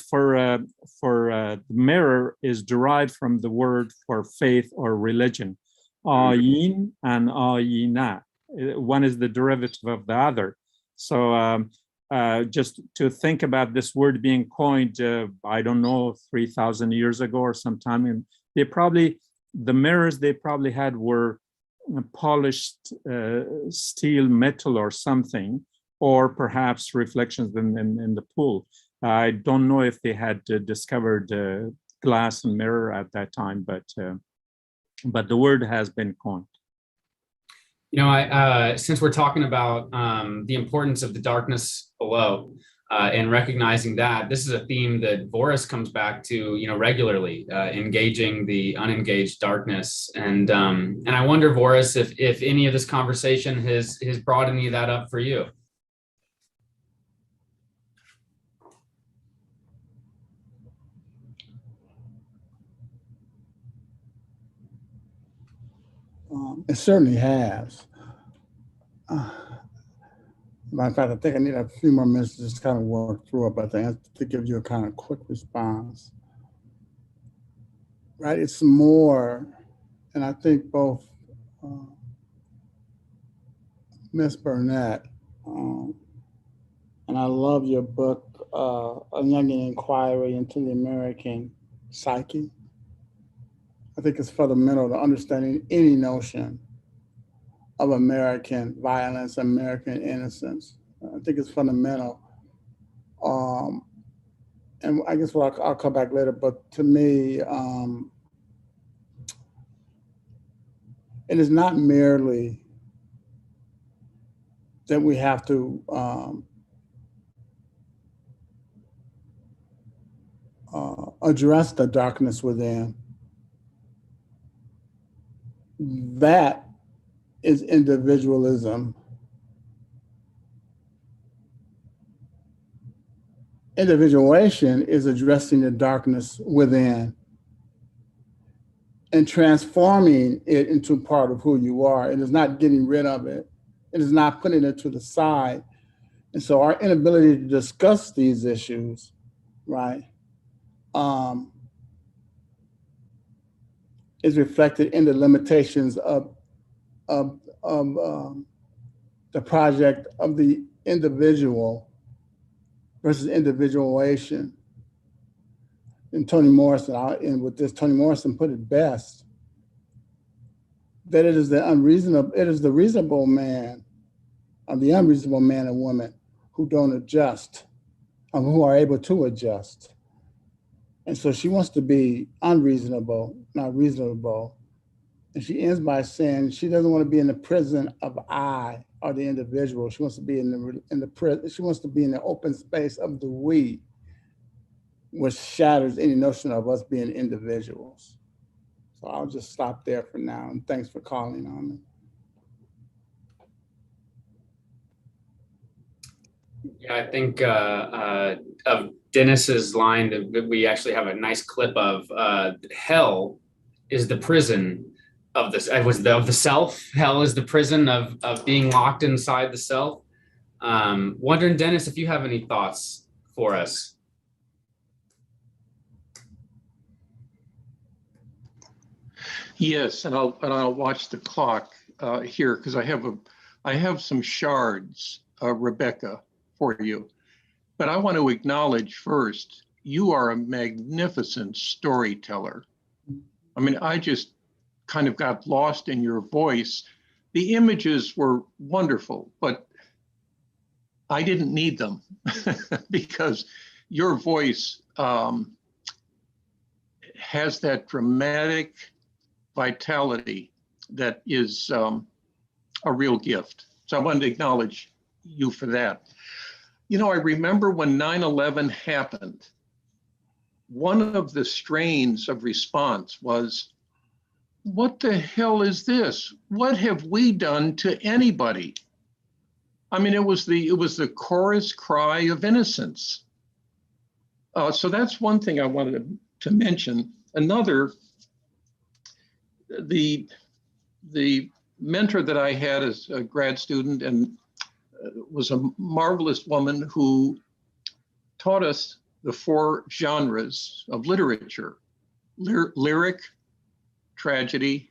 for the mirror is derived from the word for faith or religion. Ayin and ayina. One is the derivative of the other. So just to think about this word being coined, I don't know, 3,000 years ago or sometime, and the mirrors they probably had were polished steel, metal or something, or perhaps reflections in the pool. I don't know if they had discovered glass and mirror at that time, but the word has been coined. Since we're talking about the importance of the darkness below and recognizing that, this is a theme that Voris comes back to, regularly, engaging the unengaged darkness. And I wonder, Voris, if any of this conversation has brought any of that up for you. It certainly has. Matter of fact, I think I need a few more minutes to just kind of work through it, but to give you a kind of quick response. Right, it's more, and I think both Miss Burnett, and I love your book, A Jungian Inquiry into the American Psyche. I think it's fundamental to understanding any notion of American violence, American innocence. I think it's fundamental. And I guess I'll come back later, but to me, it is not merely that we have to address the darkness within. That is individualism. Individuation is addressing the darkness within and transforming it into part of who you are. It is not getting rid of it. It is not putting it to the side. And so our inability to discuss these issues, right, is reflected in the limitations of the project of the individual versus individuation. And Toni Morrison, and with this, Toni Morrison put it best. that it is the unreasonable, it is the reasonable man, or the unreasonable man and woman who don't adjust, who are able to adjust. And so she wants to be unreasonable, not reasonable. And she ends by saying she doesn't want to be in the prison of I, or the individual. She wants to be in the prison. She wants to be in the open space of the we, which shatters any notion of us being individuals. So I'll just stop there for now. And thanks for calling on me. Yeah, I think of Dennis's line that we actually have a nice clip of. Hell is the prison of this. Of the self. Hell is the prison of being locked inside the self. Wondering, Dennis, if you have any thoughts for us. Yes, and I'll watch the clock here because I have some shards, Rebecca, for you. But I want to acknowledge first, you are a magnificent storyteller. I mean, I just kind of got lost in your voice. The images were wonderful, but I didn't need them because your voice has that dramatic vitality that is a real gift. So I wanted to acknowledge you for that. You know, I remember when 9/11 happened, one of the strains of response was, what the hell is this? What have we done to anybody? I mean, it was the chorus cry of innocence. So that's one thing I wanted to mention. Another, the mentor that I had as a grad student and was a marvelous woman who taught us the 4 genres of literature: lyric, tragedy,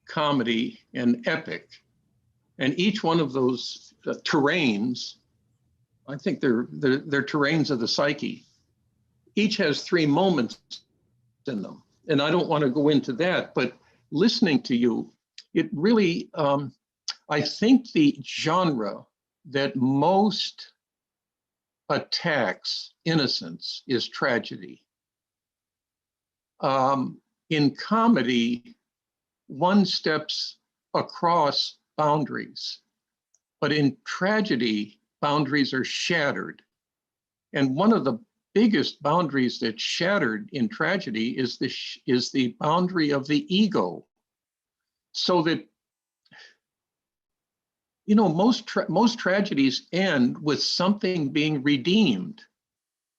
comedy, and epic. And each one of those terrains, I think they're terrains of the psyche, each has 3 moments in them. And I don't want to go into that, but listening to you, it really, I think the genre that most attacks innocence is tragedy. In comedy, one steps across boundaries, but in tragedy, boundaries are shattered. And one of the biggest boundaries that's shattered in tragedy is the boundary of the ego. So that, you know, most tragedies end with something being redeemed.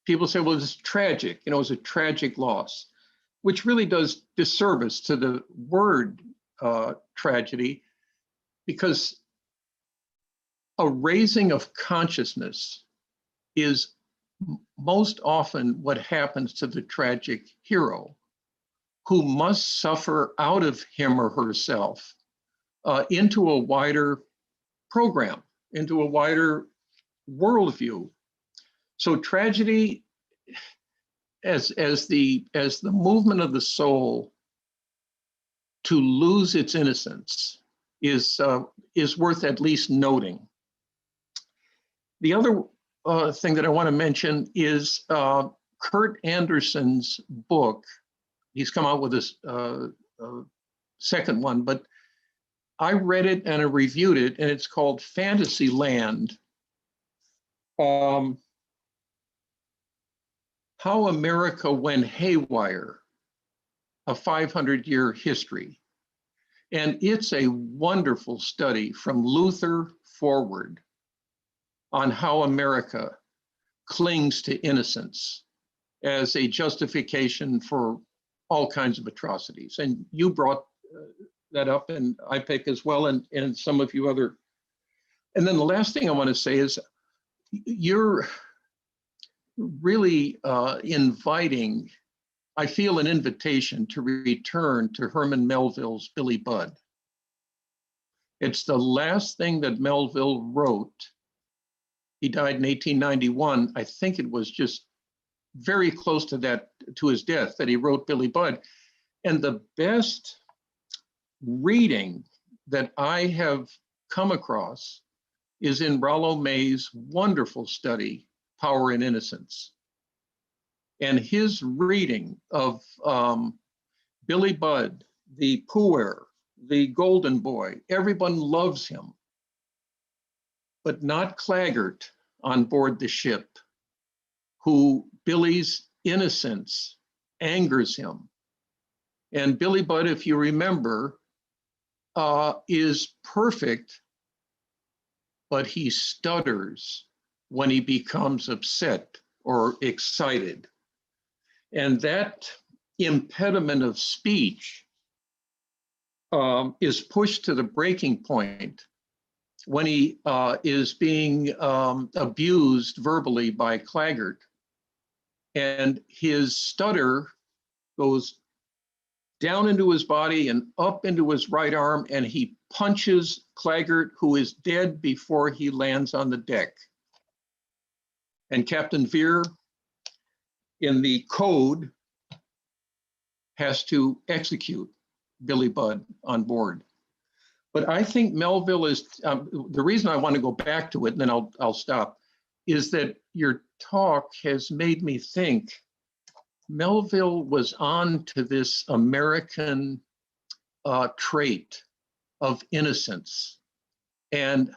People say, well, it's tragic, you know, it's a tragic loss, which really does disservice to the word tragedy, because a raising of consciousness is most often what happens to the tragic hero, who must suffer out of him or herself into a wider program, into a wider worldview. So tragedy, as the movement of the soul to lose its innocence, is worth at least noting. The other thing that I want to mention is Kurt Anderson's book. He's come out with this second one, but I read it and I reviewed it, and it's called Fantasyland. How America Went Haywire, a 500-year history. And it's a wonderful study from Luther forward on how America clings to innocence as a justification for all kinds of atrocities. And you brought that up, and I pick as well, and some of you other. And then the last thing I want to say is you're really inviting, I feel, an invitation to return to Herman Melville's Billy Budd. It's the last thing that Melville wrote. He died in 1891. I think it was just very close to that, to his death, that he wrote Billy Budd. And the best reading that I have come across is in Rollo May's wonderful study, Power and Innocence. And his reading of Billy Budd, the puer, the golden boy, everyone loves him, but not Claggart on board the ship, who Billy's innocence angers him. And Billy Budd, if you remember, is perfect, but he stutters when he becomes upset or excited. And that impediment of speech is pushed to the breaking point when he is being abused verbally by Claggart. And his stutter goes down into his body and up into his right arm, and he punches Claggart, who is dead before he lands on the deck. And Captain Veer, in the code, has to execute Billy Budd on board. But I think Melville is, the reason I want to go back to it, and then I'll stop, is that your talk has made me think Melville was on to this American trait of innocence and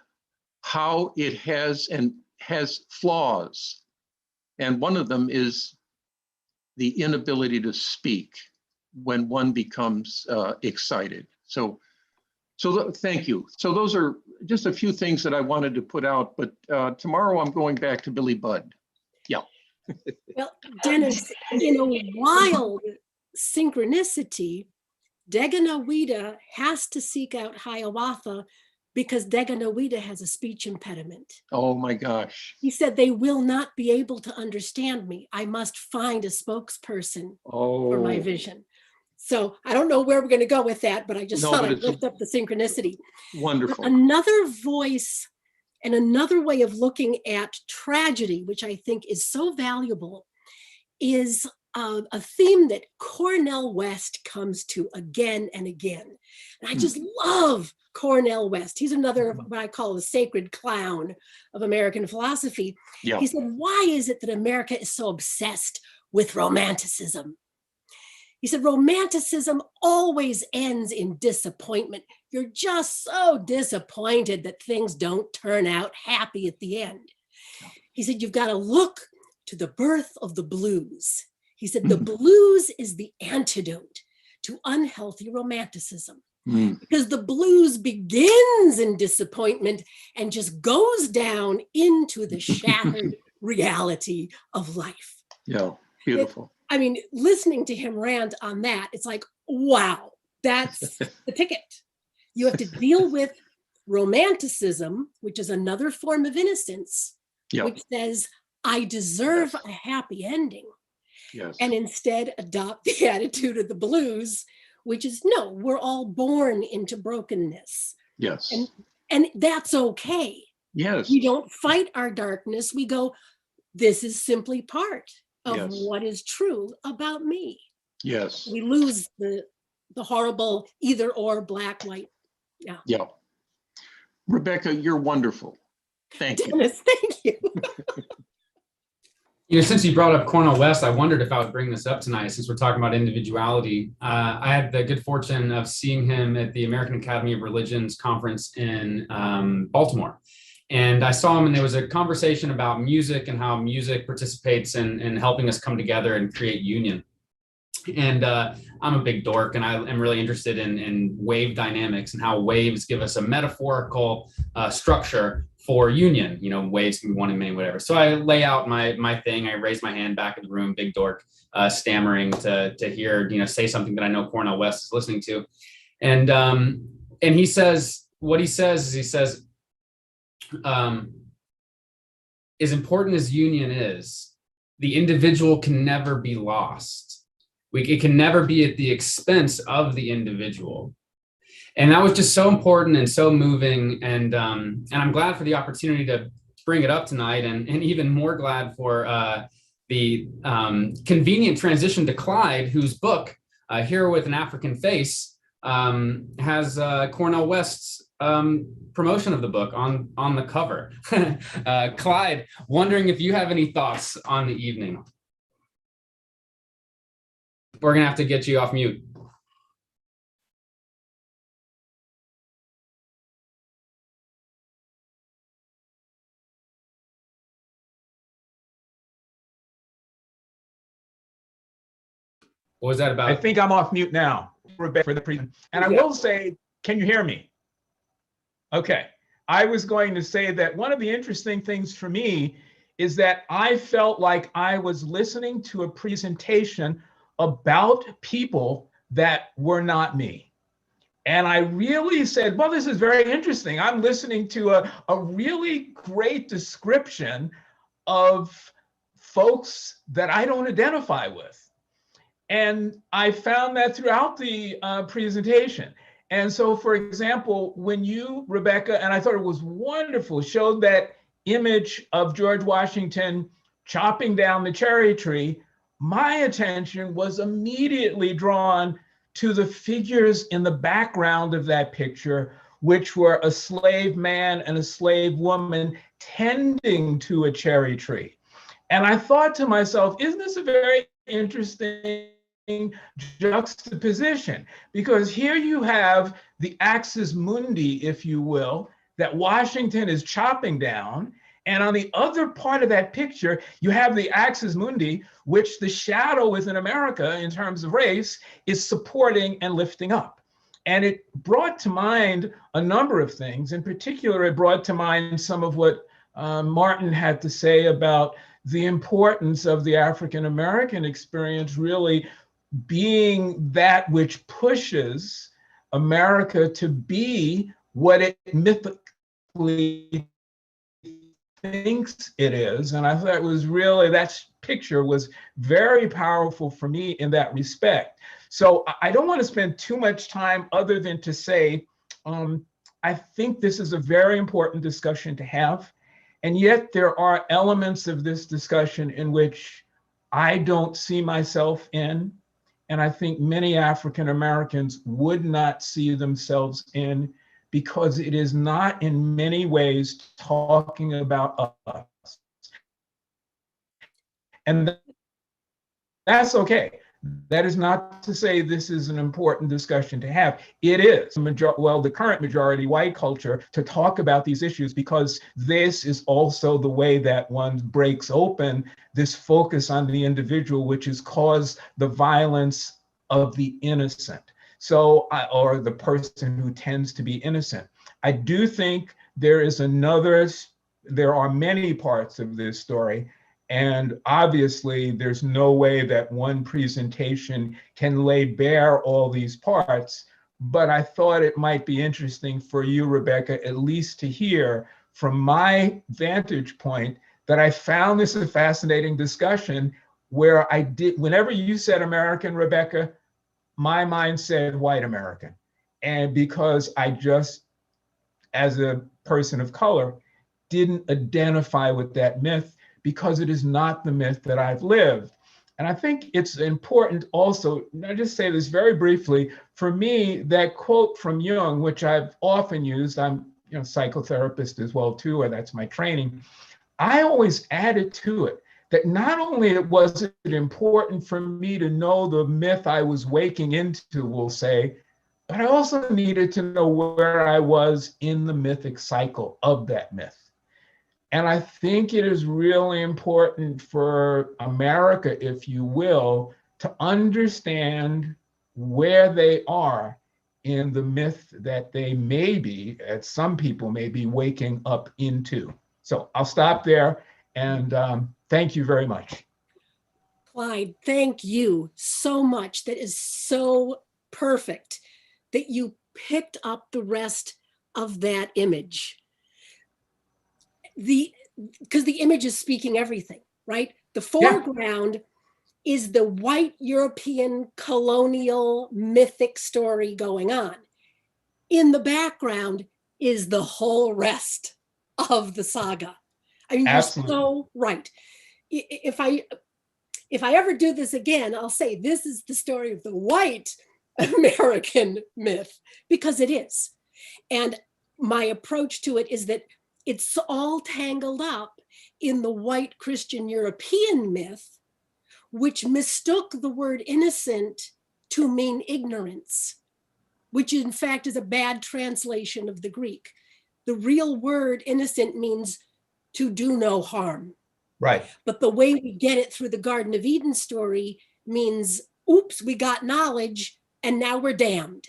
how it has flaws. And one of them is the inability to speak when one becomes excited. So thank you. So those are just a few things that I wanted to put out, but tomorrow I'm going back to Billy Budd. Yeah. Well, Dennis, in a wild synchronicity, Daganawida has to seek out Hiawatha because Daganawida has a speech impediment. Oh my gosh. He said, they will not be able to understand me. I must find a spokesperson for my vision. So I don't know where we're going to go with that, but I just thought I'd lift up the synchronicity. Wonderful. But another voice and another way of looking at tragedy, which I think is so valuable, is a theme that Cornel West comes to again and again. And I just love Cornel West. He's another what I call the sacred clown of American philosophy. Yeah. He said, why is it that America is so obsessed with Romanticism? He said, Romanticism always ends in disappointment. You're just so disappointed that things don't turn out happy at the end. He said, you've got to look to the birth of the blues. He said, the blues is the antidote to unhealthy romanticism. Because the blues begins in disappointment and just goes down into the shattered reality of life. Yeah, beautiful. I mean, listening to him rant on that, it's like, wow, that's the ticket. You have to deal with romanticism, which is another form of innocence, which says, I deserve a happy ending. Yes. And instead adopt the attitude of the blues, which is, no, we're all born into brokenness. Yes. And that's okay. Yes. We don't fight our darkness. We go, this is simply part of what is true about me. Yes. We lose the horrible either or, black, white. Yeah. Yeah. Rebecca, you're wonderful. Thank you. Dennis, thank you. You know, since you brought up Cornel West, I wondered if I would bring this up tonight, since we're talking about individuality. I had the good fortune of seeing him at the American Academy of Religions conference in Baltimore. And I saw him, and there was a conversation about music and how music participates in helping us come together and create union. And I'm a big dork, and I am really interested in wave dynamics and how waves give us a metaphorical structure for union. You know, waves can be one in many, whatever. So I lay out my thing. I raise my hand back in the room, big dork, stammering to hear, you know, say something that I know Cornel West is listening to. And he says, what he says is, he says, as important as union is, the individual can never be lost. It can never be at the expense of the individual. And that was just so important and so moving. And I'm glad for the opportunity to bring it up tonight, and even more glad for the convenient transition to Clyde, whose book, Hero with an African Face, has Cornell West's promotion of the book on the cover. Clyde, wondering if you have any thoughts on the evening. We're gonna have to get you off mute. What was that about? I think I'm off mute now, Rebecca, for the presentation. And I will say, can you hear me? Okay. I was going to say that one of the interesting things for me is that I felt like I was listening to a presentation about people that were not me. And I really said, well, this is very interesting. I'm listening to a really great description of folks that I don't identify with. And I found that throughout the presentation. And so, for example, when you, Rebecca, and I thought it was wonderful, showed that image of George Washington chopping down the cherry tree, my attention was immediately drawn to the figures in the background of that picture, which were a slave man and a slave woman tending to a cherry tree. And I thought to myself, isn't this a very interesting juxtaposition? Because here you have the axis mundi, if you will, that Washington is chopping down. And on the other part of that picture, you have the axis mundi, which the shadow within America in terms of race is supporting and lifting up. And it brought to mind a number of things. In particular, it brought to mind some of what Martin had to say about the importance of the African-American experience really being that which pushes America to be what it mythically thinks it is. And I thought it was really, that picture was very powerful for me in that respect. So I don't want to spend too much time other than to say, I think this is a very important discussion to have. And yet there are elements of this discussion in which I don't see myself in. And I think many African Americans would not see themselves in, because it is not in many ways talking about us. And that's okay. That is not to say this is an important discussion to have. It is, well, the current majority white culture to talk about these issues, because this is also the way that one breaks open this focus on the individual, which has caused the violence of the innocent. So, or the person who tends to be innocent. I do think there are many parts of this story. And obviously, there's no way that one presentation can lay bare all these parts. But I thought it might be interesting for you, Rebecca, at least to hear from my vantage point that I found this a fascinating discussion where whenever you said American, Rebecca, my mind said white American. And because I just, as a person of color, didn't identify with that myth, because it is not the myth that I've lived. And I think it's important also, I'll just say this very briefly, for me, that quote from Jung, which I've often used, I'm a psychotherapist as well too, or that's my training, I always added to it that not only was it important for me to know the myth I was waking into, we'll say, but I also needed to know where I was in the mythic cycle of that myth. And I think it is really important for America, if you will, to understand where they are in the myth that they may be, as some people may be, waking up into. So I'll stop there, and thank you very much. Clyde, thank you so much. That is so perfect that you picked up the rest of that image. Because the image is speaking everything, right? The foreground is the white European colonial mythic story going on. In the background is the whole rest of the saga. I mean, Absolutely. You're so right. If I ever do this again, I'll say this is the story of the white American myth, because it is. And my approach to it is that it's all tangled up in the white Christian European myth, which mistook the word innocent to mean ignorance, which in fact is a bad translation of the Greek. The real word innocent means to do no harm. Right. But the way we get it through the Garden of Eden story means, oops, we got knowledge and now we're damned,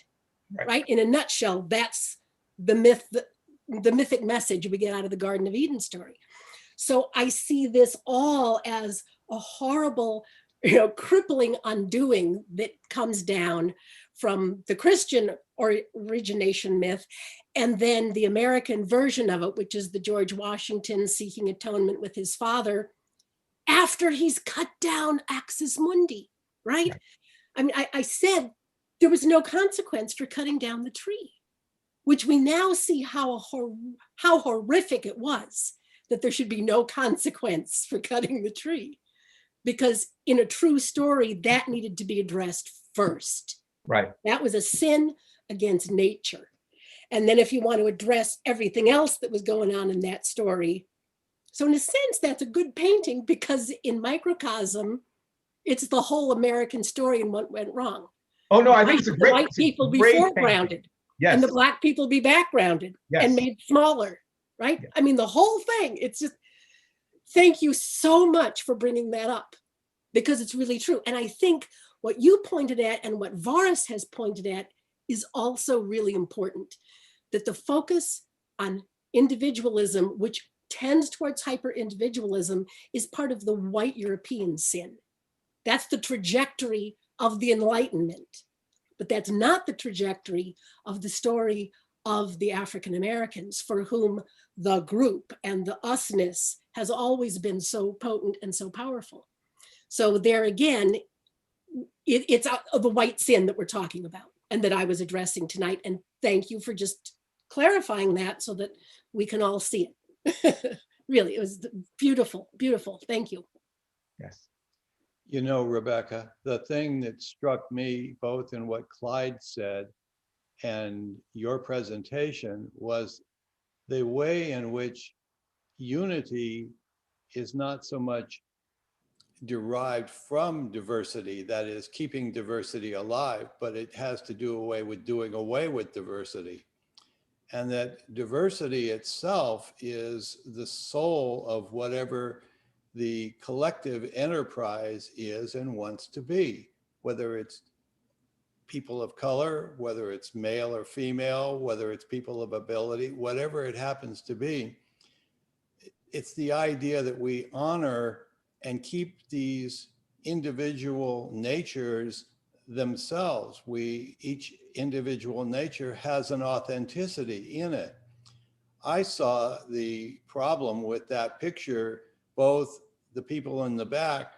right? In a nutshell, that's the myth, the mythic message we get out of the Garden of Eden story. So I see this all as a horrible, crippling undoing that comes down from the Christian origination myth, and then the American version of it, which is the George Washington seeking atonement with his father after he's cut down Axis Mundi, right? I mean, I said there was no consequence for cutting down the tree, which we now see how horrific it was that there should be no consequence for cutting the tree. Because in a true story, that needed to be addressed first. Right. That was a sin against nature. And then if you want to address everything else that was going on in that story, so in a sense, that's a good painting, because in microcosm, it's the whole American story and what went wrong. Oh no, I think it's a great. The white people be great foregrounded, yes. and the black people be backgrounded, yes. and made smaller, right? Yes. I mean, the whole thing, it's just, thank you so much for bringing that up, because it's really true. And I think what you pointed at and what Varus has pointed at is also really important, that the focus on individualism, which tends towards hyper-individualism, is part of the white European sin. That's the trajectory of the Enlightenment, but that's not the trajectory of the story of the African Americans, for whom the group and the usness has always been so potent and so powerful. So there again, it's the white sin that we're talking about and that I was addressing tonight. And thank you for just clarifying that so that we can all see it. Really, it was beautiful, beautiful. Thank you. Yes. You know, Rebecca, the thing that struck me both in what Clyde said and your presentation was the way in which unity is not so much derived from diversity, that is keeping diversity alive, but it has to do away with doing away with diversity. And that diversity itself is the soul of whatever the collective enterprise is and wants to be, whether it's people of color, whether it's male or female, whether it's people of ability, whatever it happens to be. It's the idea that we honor and keep these individual natures themselves. Each individual nature has an authenticity in it. I saw the problem with that picture, both the people in the back,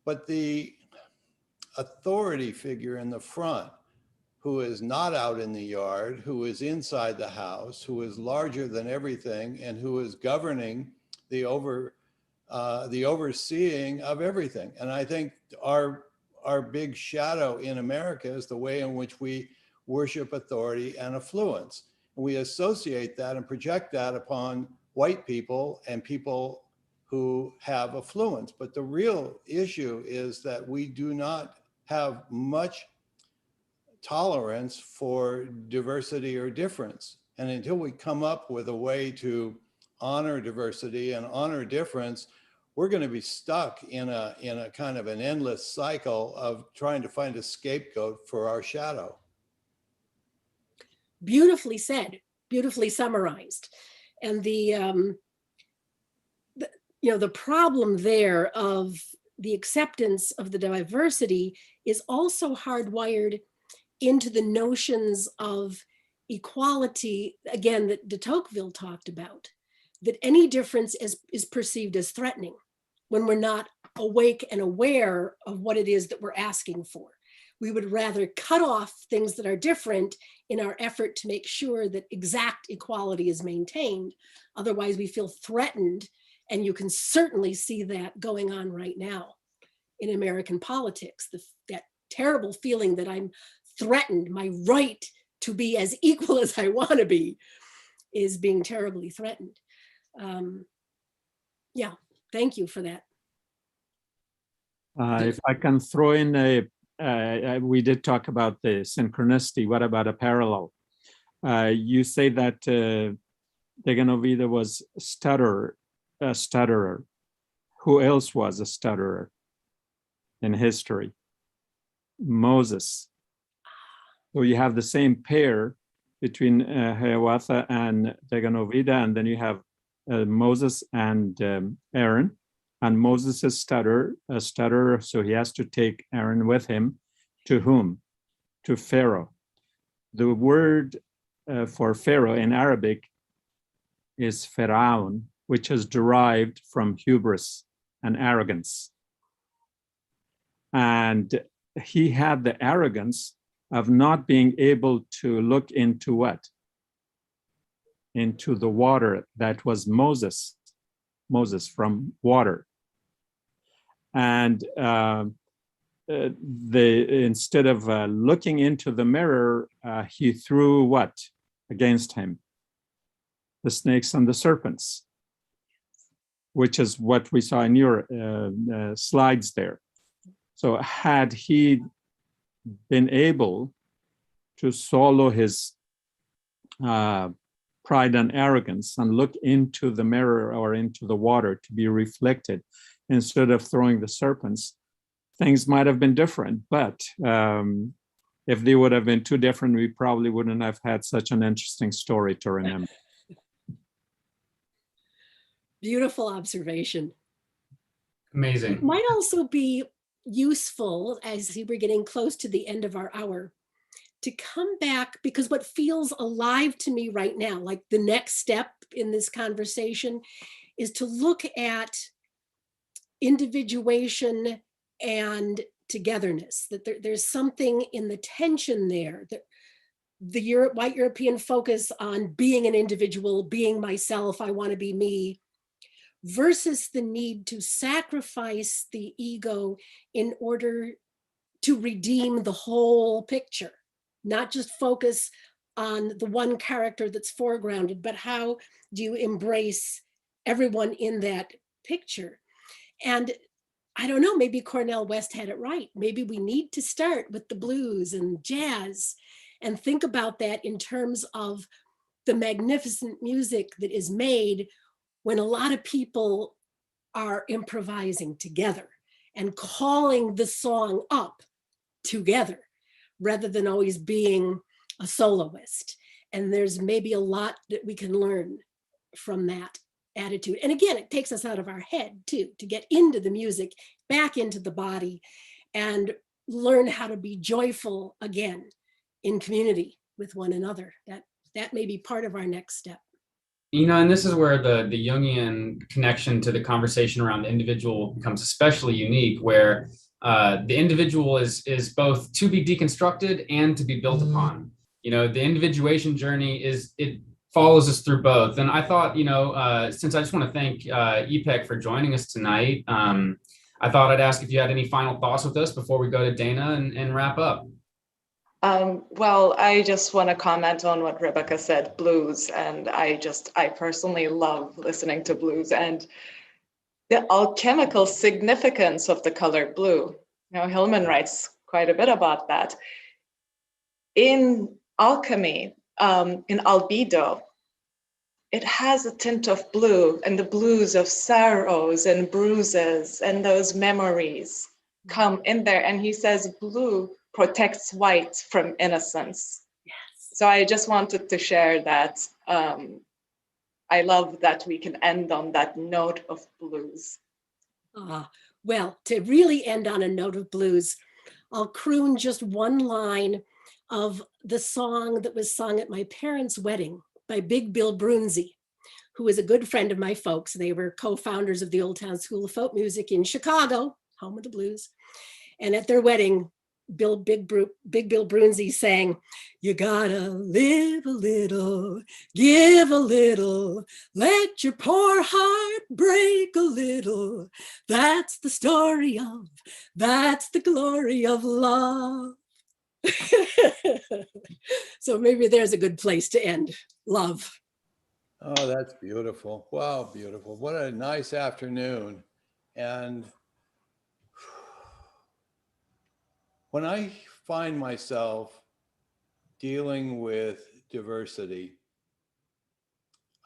but the authority figure in the front, who is not out in the yard, who is inside the house, who is larger than everything, and who is governing the overseeing of everything. And I think our big shadow in America is the way in which we worship authority and affluence. We associate that and project that upon white people and people who have affluence. But the real issue is that we do not have much tolerance for diversity or difference. And until we come up with a way to honor diversity and honor difference, we're going to be stuck in a kind of an endless cycle of trying to find a scapegoat for our shadow. Beautifully said, beautifully summarized. And the problem there of the acceptance of the diversity is also hardwired into the notions of equality, again, that de Tocqueville talked about, that any difference is perceived as threatening when we're not awake and aware of what it is that we're asking for. We would rather cut off things that are different in our effort to make sure that exact equality is maintained. Otherwise, we feel threatened, and you can certainly see that going on right now in American politics, that terrible feeling that I'm threatened. My right to be as equal as I want to be is being terribly threatened. Yeah, thank you for that. If I can throw in we did talk about the synchronicity. What about a parallel? You say that Daganawida was a stutterer. Who else was a stutterer in history? Moses. So you have the same pair between Hiawatha and Daganawida, and then you have Moses and Aaron. And Moses is a stutterer, so he has to take Aaron with him. To whom? To Pharaoh. The word for Pharaoh in Arabic is Firaun, which is derived from hubris and arrogance. And he had the arrogance of not being able to look into what? Into the water that was Moses from water. And instead of looking into the mirror, he threw what against him? The snakes and the serpents, which is what we saw in your slides there. So had he been able to swallow his pride and arrogance and look into the mirror or into the water to be reflected instead of throwing the serpents, things might have been different. But if they would have been too different, we probably wouldn't have had such an interesting story to remember. Beautiful observation. Amazing. It might also be useful, as we're getting close to the end of our hour, to come back, because what feels alive to me right now, like the next step in this conversation, is to look at individuation and togetherness, that there's something in the tension there, that the white European focus on being an individual, being myself, I want to be me, versus the need to sacrifice the ego in order to redeem the whole picture, not just focus on the one character that's foregrounded, but how do you embrace everyone in that picture? And I don't know, maybe Cornel West had it right. Maybe we need to start with the blues and jazz and think about that in terms of the magnificent music that is made when a lot of people are improvising together and calling the song up together rather than always being a soloist. And there's maybe a lot that we can learn from that attitude. And again, it takes us out of our head too, to get into the music, back into the body, and learn how to be joyful again in community with one another. That may be part of our next step. You know, and this is where the Jungian connection to the conversation around the individual becomes especially unique, where the individual is both to be deconstructed and to be built upon. You know, the individuation journey it follows us through both. And I thought, you know, since I just want to thank EPEC for joining us tonight, I thought I'd ask if you had any final thoughts with us before we go to Dana and wrap up. Well, I just want to comment on what Rebecca said, blues. And I personally love listening to blues and the alchemical significance of the color blue. You know, Hillman writes quite a bit about that. In alchemy, in albedo, it has a tint of blue, and the blues of sorrows and bruises and those memories come in there. And he says blue protects white from innocence. Yes. So I just wanted to share that. I love that we can end on that note of blues. Well, to really end on a note of blues, I'll croon just one line of the song that was sung at my parents' wedding by Big Bill Brunzi, who is a good friend of my folks. They were co-founders of the Old Town School of Folk Music in Chicago, home of the blues. And at their wedding, Big Bill Brunzi sang, "You gotta live a little, give a little, let your poor heart break a little. That's the story of, that's the glory of love." So maybe there's a good place to end. Love. Oh, that's beautiful. Wow, beautiful. What a nice afternoon. And when I find myself dealing with diversity,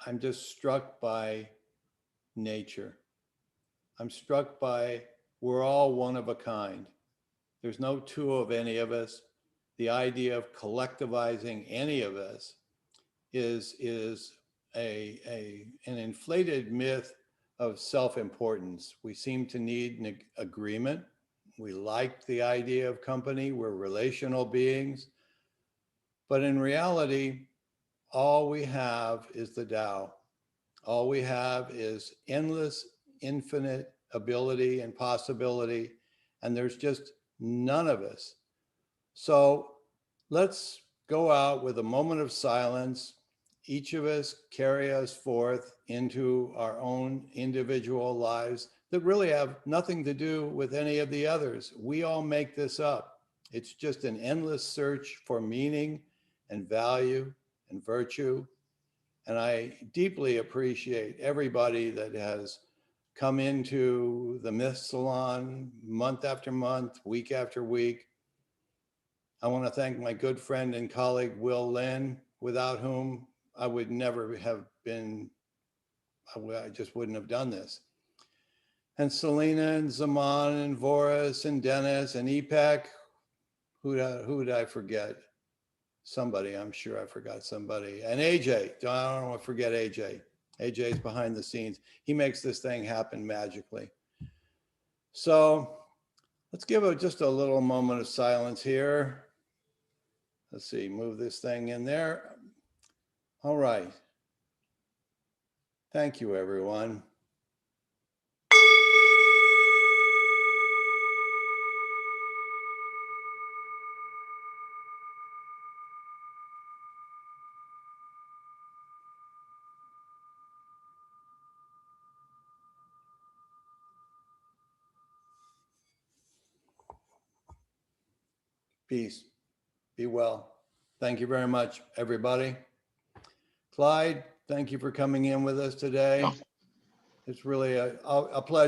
I'm just struck by nature. I'm struck by we're all one of a kind. There's no two of any of us. The idea of collectivizing any of us is an inflated myth of self-importance. We seem to need an agreement. We like the idea of company. We're relational beings. But in reality, all we have is the Tao. All we have is endless, infinite ability and possibility, and there's just none of us. So let's go out with a moment of silence. Each of us carry us forth into our own individual lives that really have nothing to do with any of the others. We all make this up. It's just an endless search for meaning and value and virtue. And I deeply appreciate everybody that has come into the Myth Salon month after month, week after week. I want to thank my good friend and colleague, Will Lynn, without whom I would never have been, I just wouldn't have done this. And Selena and Zaman and Voris and Dennis and Epec, who did I forget? Somebody, I'm sure I forgot somebody. And AJ, I don't want to forget AJ. AJ's behind the scenes. He makes this thing happen magically. So let's give just a little moment of silence here. Let's see, move this thing in there. All right. Thank you, everyone. Peace. Be well. Thank you very much, everybody. Clyde, thank you for coming in with us today. Yeah. It's really a pleasure.